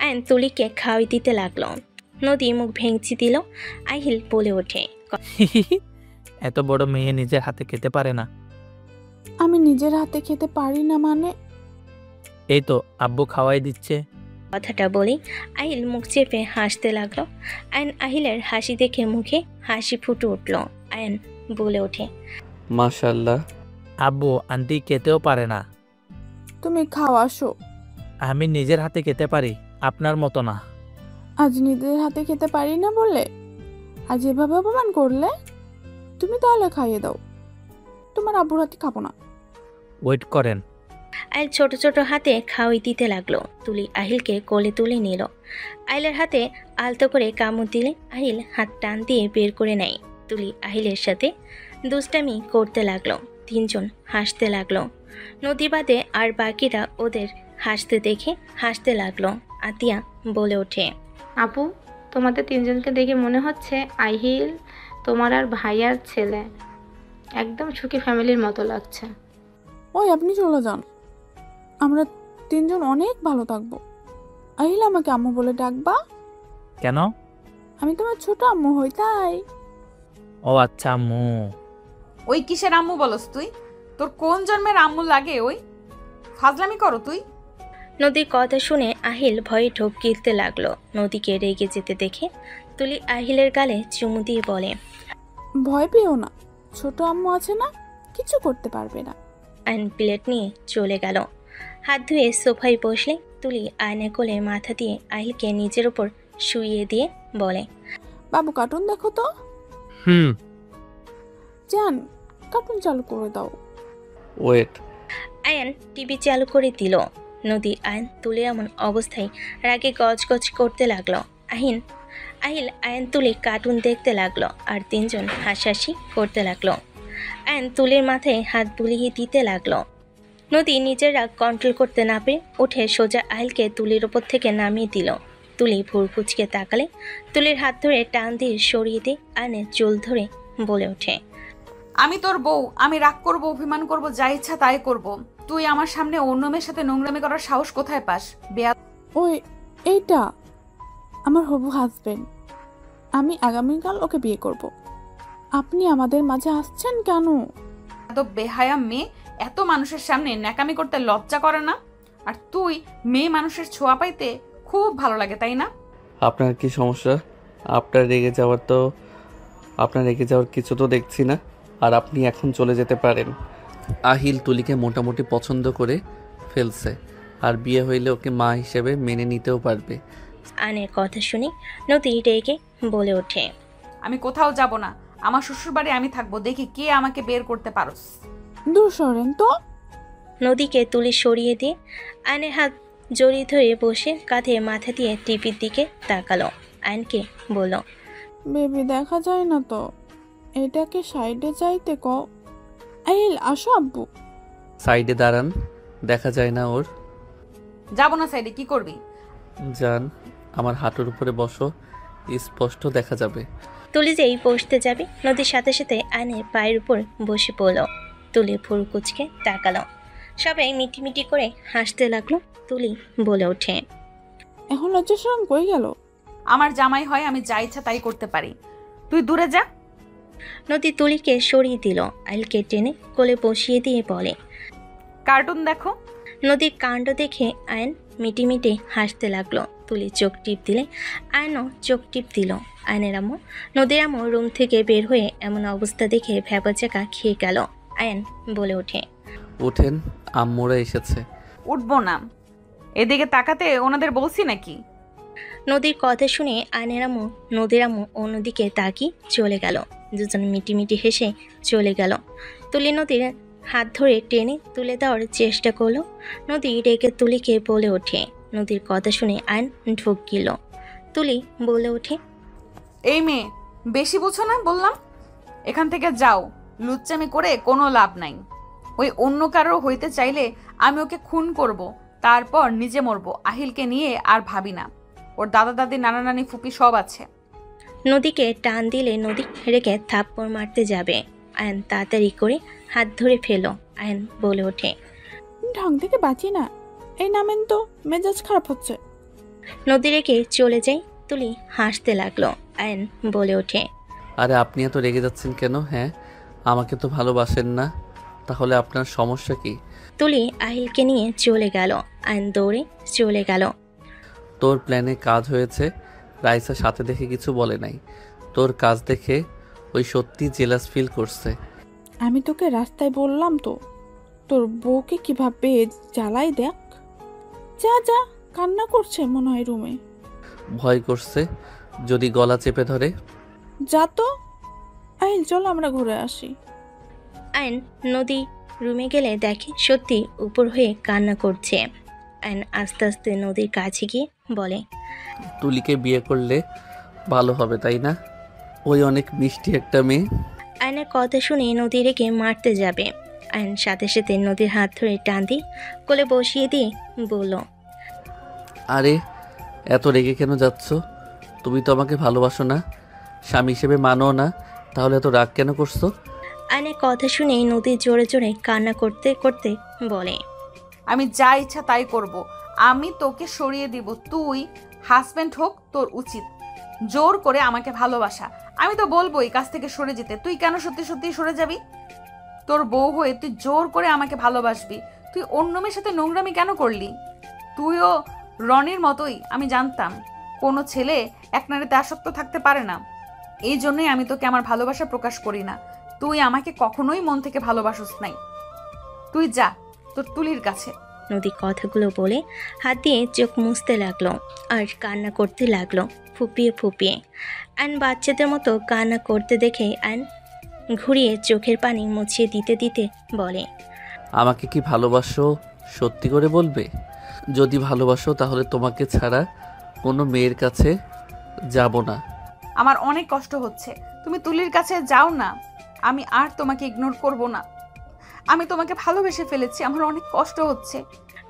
আয়ন তুলিকে খাওয়াই দিতে লাগলো। নদী মুখ ভেঙচি দিল। আহিল বলে ওঠে, এত বড় মেয়ে নিজের হাতে খেতে পারে না। আমি নিজের হাতে খেতে পারি না মানে? এই তো আব্বু খাওয়াই দিচ্ছে। কথাটা বলেই আহিল মুখ চেপে হাসতে লাগলো। আয়ন আহিলের হাসি দেখে মুখে হাসি ফুটে উঠল। আয়ন বলে ওঠে, মাশাআল্লাহ। আব্বু আন্টি খেতেও পারে না। তুমি খাও, আসো। আমি নিজের হাতে খেতে পারি, আপনার মতো না। আজ নিজের হাতে খেতে পারি না বলে আজ এভাবে অপমান করলে? তুমি তাহলে খাইয়ে দাও, তোমার আব্বুর হাতে খাবো না। ওয়েট করেন। আহিল ছোট ছোট হাতে খাওয়াই দিতে লাগলো। তুলি আহিলকে কোলে তুলে নিল। আহিলের হাতে আলতো করে কামড় দিলে আহিল হাত টান দিয়ে বের করে নেয়। তুলি আহিলের সাথে দুষ্টামি করতে লাগলো। তিনজন হাসতে লাগলো। নদী বাদে আর বাকিরা ওদের হাসতে দেখে হাসতে লাগলো। আতিয়া বলে ওঠে, আপু, তোমাদের তিনজনকে দেখে মনে হচ্ছে আহিল তোমার আর ভাইয়ার ছেলে। একদম সুখী ফ্যামিলির মতো লাগছে। ওই আপনি চলে যান, আমরা তিনজন অনেক ভালো থাকবো। আহিল আমাকে আম্মু বলে ডাকবা। কেন? আমি তোমার ছোট আম্মু হই তাই। ও আচ্ছা আম্মু। ওই কিসের আম্মু বলস তুই? তোর কোন জন্মের আম্মু লাগে? ওই ফাজলামি করো তুই। নদীর কথা শুনে আহিল ভয়ে ঢোক গিলতে লাগলো। নদীকে রেগে যেতে দেখে তুলি আহিলের গালে চুমু দিয়ে বলে, ভয় পেও না, ছোট আম্মু আছে না, কিছু করতে পারবে না। আয়ন প্লেট নিয়ে চলে গেল। হাত ধুয়ে সোফায় বসলে তুলি আয়নের কোলে মাথা দিয়ে আহিলকে নিজের ওপর শুইয়ে দিয়ে বলে, বাবু কার্টুন দেখো তো। জান, কার্টুন চালু করে দাও। ওয়েট। আয়ন টিভি চালু করে দিল। নদী আয়ন তুলে এমন অবস্থায় রাগে গজগজ করতে লাগলো। আহিল আয়ন তুলে কার্টুন দেখতে লাগলো আর তিনজন হাসাহাসি করতে লাগলো। আয়ন তুলির মাথায় হাত বুলিয়ে দিতে লাগলো। নদী নিজের রাগ কন্ট্রোল করতে না পেরে উঠে সোজা আহিলকে তুলির ওপর থেকে নামিয়ে দিল। তুলি ভুর কুচকে তাকালে তুলির হাত ধরে টান দিয়ে সরিয়ে দিয়ে আয়নের চুল ধরে বলে ওঠে, আমি তোর বউ, আমি রাগ করব, অভিমান করব, যা ইচ্ছা তাই করব। তুই আমার সামনে অন্য মেয়ের সাথে নোংরামি করার সাহস কোথায় পাস? ওই এইটা আমার হবু হাজবেন্ড, আমি আগামীকাল ওকে বিয়ে করব। আপনি আমাদের মাঝে আসছেন কেন? এত বেহায়া মেয়ে এত মানুষের সামনে ন্যাকামি করতে লজ্জা করে না? আর তুই মেয়ে মানুষের ছোঁয়া পাইতে খুব ভালো লাগে, তাই না? আপনার কি সমস্যা? আপনার রেগে যাওয়ার কিছু তো দেখছি না। আর আপনি এখন চলে যেতে পারেন। আহিল তুলিকে মোটামুটি পছন্দ করে ফেলছে, আর বিয়ে হইলে ওকে মা হিসেবে মেনে নিতেও পারবে। আয়নের কথা শুনে নদী রেগে বলে ওঠে, আমি কোথাও যাব না, আমার শ্বশুরবাড়ি আমি থাকবো, দেখি কে আমাকে বের করতে পারোস। দূর সরেন তো। নদীকে তুলি সরিয়ে দিয়ে আয়নের হাত জড়িয়ে ধরে বসে কাঁধে মাথা দিয়ে টিভির দিকে তাকালো। আয়নকে বলল, বেবি দেখা যায় না তো, এটাকে সাইডে যাইতে ক। আহিল আসো আব্বু। সাইডে দাঁড়ান, দেখা যায় না ওর। যাবো না সাইডে, কি করবি? যান, আমার হাঁটুর উপরে বসো, স্পষ্ট দেখা যাবে। তুলি যেই বসতে যাবে নদীর সাথে সাথে আয়নের পায়ের উপর বসে পড়ল। তুলি ভুরু কুচকে তাকালো। সবাই মিটিমিটি করে হাসতে লাগলো। তুলি বলে ওঠে, এখন লজ্জা শরম কই গেল? আমার জামাই হয়, আমি যা ইচ্ছা তাই করতে পারি, তুই দূরে যা। নদী তুলিকে সরিয়ে দিল। আইলকে টেনে কোলে বসিয়ে দিয়ে বলে, কার্টুন দেখো। নদীর কাণ্ড দেখে আয়ন মিটিমিটি হাসতে লাগলো। তুলি চোখ টিপ দিলে আয়নও চোখ টিপ দিল। আয়নের আম্মু, নদীর আম্মু রুম থেকে বের হয়ে এমন অবস্থা দেখে ভ্যাবাচাকা খেয়ে গেল। আয়ন বলে ওঠে, ওঠেন, আম্মুরা এসেছে। উঠবো না, এদিকে তাকাতে ওনাদের বলছি নাকি? নদীর কথা শুনে আয়নের আম্মু, নদীর আম্মু অন্যদিকে তাকিয়ে চলে গেল। দুজন মিটিমিটি হেসে চলে গেল। তুলি নদীর হাত ধরে টেনে তুলে দেওয়ার চেষ্টা করলো। নদী রেগে তুলিকে বলে ওঠে। নদীর কথা শুনে আয়ন ঢোক গেল। তুলি বলে ওঠে, এই মেয়ে, বেশি বুঝো না বললাম। এখান থেকে যাও, লুচ্চামি করে কোনো লাভ নাই। ওই অন্য কারো হইতে চাইলে আমি ওকে খুন করব, তারপর নিজে মরবো। আহিলকে নিয়ে আর ভাবি না, ওর দাদা দাদি নানা নানি ফুপি সব আছে। নদীকে টান দিলে নদী রেগে থাপ্পড় মারতে যাবে। আয়ন তাড়াতাড়ি করে হাত ধরে ফেলো। আয়ন বলে ওঠে, ঢং থেকে বাঁচি না, এই নামেন তো, মেজাজ খারাপ হচ্ছে। নদী রেগে চলে যায়। তুলি হাসতে লাগলো। আয়ন বলে ওঠে, আরে আপনি এত রেগে যাচ্ছেন কেন? হ্যাঁ, আমাকে তো ভালোবাসেন না, তাহলে আপনার সমস্যা কি? তুলি আহিলকে নিয়ে চলে গেল। আয়ন দৌড়ে চলে গেল। তোর প্ল্যানে কাজ হয়েছে। রাইসা সাথে দেখে কিছু বলে নাই, তোর কাজ দেখে ওই সত্যি জেলাস ফিল করছে। আমি তোকে রাস্তায় বললাম তো, তোর বউকে কিভাবে জ্বালাই দেখ। যা যা, কান্না করছে মনে হয় রুমে। ভয় করছে যদি গলা চেপে ধরে। যা তো। আহিল চল আমরা ঘুরে আসি। আয়ন নদী রুমে গেলে দেখে সত্যি উপর হয়ে কান্না করছে। আয়ন আস্তে আস্তে নদীর কাছে গিয়ে বলে, তুলিকে বিয়ে করলে ভালো হবে তাই না? ওই অনেক মিষ্টি একটা মেয়ে। আয়নের কথা শুনে নদী রেখে মারতে যাবে। আয়ন সাথে সাথে নদীর হাত ধরে টান দিয়ে কোলে বসিয়ে দিয়ে বলল, আরে এত রেগে কেন যাচ্ছ? তুমি তো আমাকে ভালোবাসো না, স্বামী হিসেবে মানো না, তাহলে এত রাগ কেন করছো? আয়নের কথা শুনে নদী জোরে জোরে কান্না করতে করতে বলে, আমি যা ইচ্ছা তাই করব, আমি তোকে সরিয়ে দিব। তুই হাজবেন্ড হোক, তোর উচিত জোর করে আমাকে ভালোবাসা। আমি তো বলবো এই কাছ থেকে সরে যেতে, তুই কেন সত্যি সত্যি সরে যাবি? তোর বউ হয়ে তুই জোর করে আমাকে ভালোবাসবি, তুই অন্য মেয়ের সাথে নোংরামি কেন করলি? তুইও রনির মতোই, আমি জানতাম কোনো ছেলে এক নারীতে আসক্ত থাকতে পারে না, এই জন্যই আমি তোকে আমার ভালোবাসা প্রকাশ করি না। তুই আমাকে কখনোই মন থেকে ভালোবাসিস নাই, তুই যা তোর তুলির কাছে। নদী কথাগুলো বলে হাত দিয়ে চোখ মুছতে লাগলো আর কান্না করতে লাগলো ফুপিয়ে ফুপিয়ে। আয়ন বাচ্চাদের মতো কান্না করতে দেখে আয়ন ঘুরিয়ে চোখের পানি মুছিয়ে দিতে দিতে বলে, আমাকে কি ভালোবাসো সত্যি করে বলবে? যদি ভালোবাসো তাহলে তোমাকে ছাড়া কোনো মেয়ের কাছে যাব না। আমার অনেক কষ্ট হচ্ছে, তুমি তুলির কাছে যাও না, আমি আর তোমাকে ইগনোর করব না। আমি তোমাকে ভালোবেসে ফেলেছি, আমার অনেক কষ্ট হচ্ছে।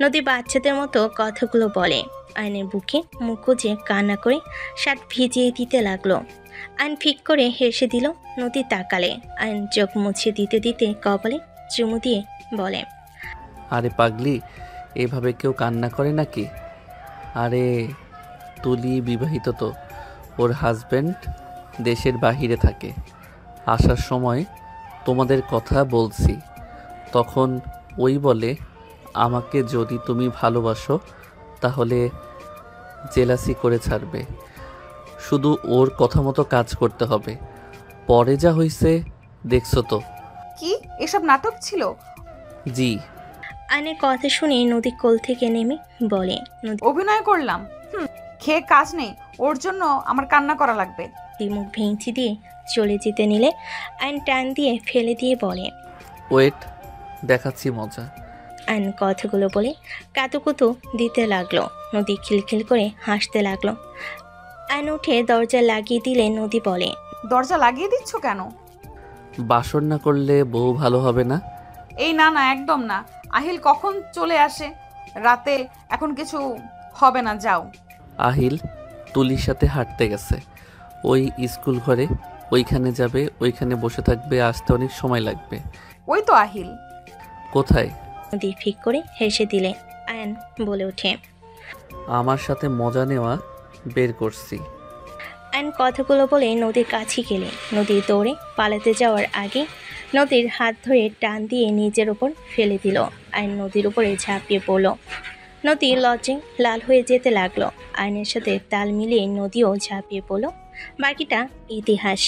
নদী বাচ্চাদের মতো কথাগুলো বলে। আয়নের বুকে মুখ গুজে কান্না করে শার্ট ভিজিয়ে দিতে লাগলো। আয়ন ফিক করে হেসে দিল। নদী তাকালে। আয়ন চোখ মুছিয়ে দিতে দিতে কপালে চুমু দিয়ে বলে, আরে পাগলি, এভাবে কেউ কান্না করে নাকি? আরে তুলি বিবাহিত তো, ওর হাজব্যান্ড দেশের বাহিরে থাকে। আসার সময় তোমাদের কথা বলছি, তখন ওই বলে আমাকে যদি তুমি ভালোবাসো তাহলে জেলাসি করে ছাড়বে, শুধু ওর কথা মতো কাজ করতে হবে। পরে যা হয়েছে দেখছো তো। কি এসব নাটক ছিল? জি। আয়নের কথা শুনে নদী কোল থেকে নেমে বলে, অভিনয় করলাম, খেয়ে কাজ নেই, ওর জন্য আমার কান্না করা লাগবে। মুখ ভেঙচি দিয়ে চলে যেতে নিলে আয়ন টান দিয়ে ফেলে দিয়ে বলে, ওয়েট, দেখাচ্ছি মজা। আয়ন কথাগুলো বলে কাতুকুতু দিতে লাগলো। নদী খিলখিল করে হাসতে লাগলো। আয়ন উঠে দরজা লাগিয়ে দিলে নদী বলে, দরজা লাগিয়ে দিচ্ছ কেন? বাসর না করলে বউ ভালো হবে না। এই না না, একদম না। আহিল কখন চলে আসে রাতে, এখন কিছু হবে না, যাও। আহিল তুলির সাথে হাঁটতে গেছে ওই স্কুল ঘরে, ওইখানে যাবে, ওইখানে বসে থাকবে, আসতে অনেক সময় লাগবে। ওই তো আহিল। কোথায়? নদী ফিক করে হেসে দিলে। আয়ন বলে ওঠে, আমার সাথে মজা নেওয়া বের করছি। আয়ন কথাগুলো বলে নদীর কাছে গেলে নদীর দৌড়ে পালাতে যাওয়ার আগে নদীর হাত ধরে টান দিয়ে নিজের ওপর ফেলে দিল। আয়ন নদীর উপরে ঝাঁপিয়ে পড়ল। নদী লজ্জায় লাল হয়ে যেতে লাগলো। আয়নের সাথে তাল মিলিয়ে নদীও ঝাঁপিয়ে পড়ল। বাকিটা ইতিহাস।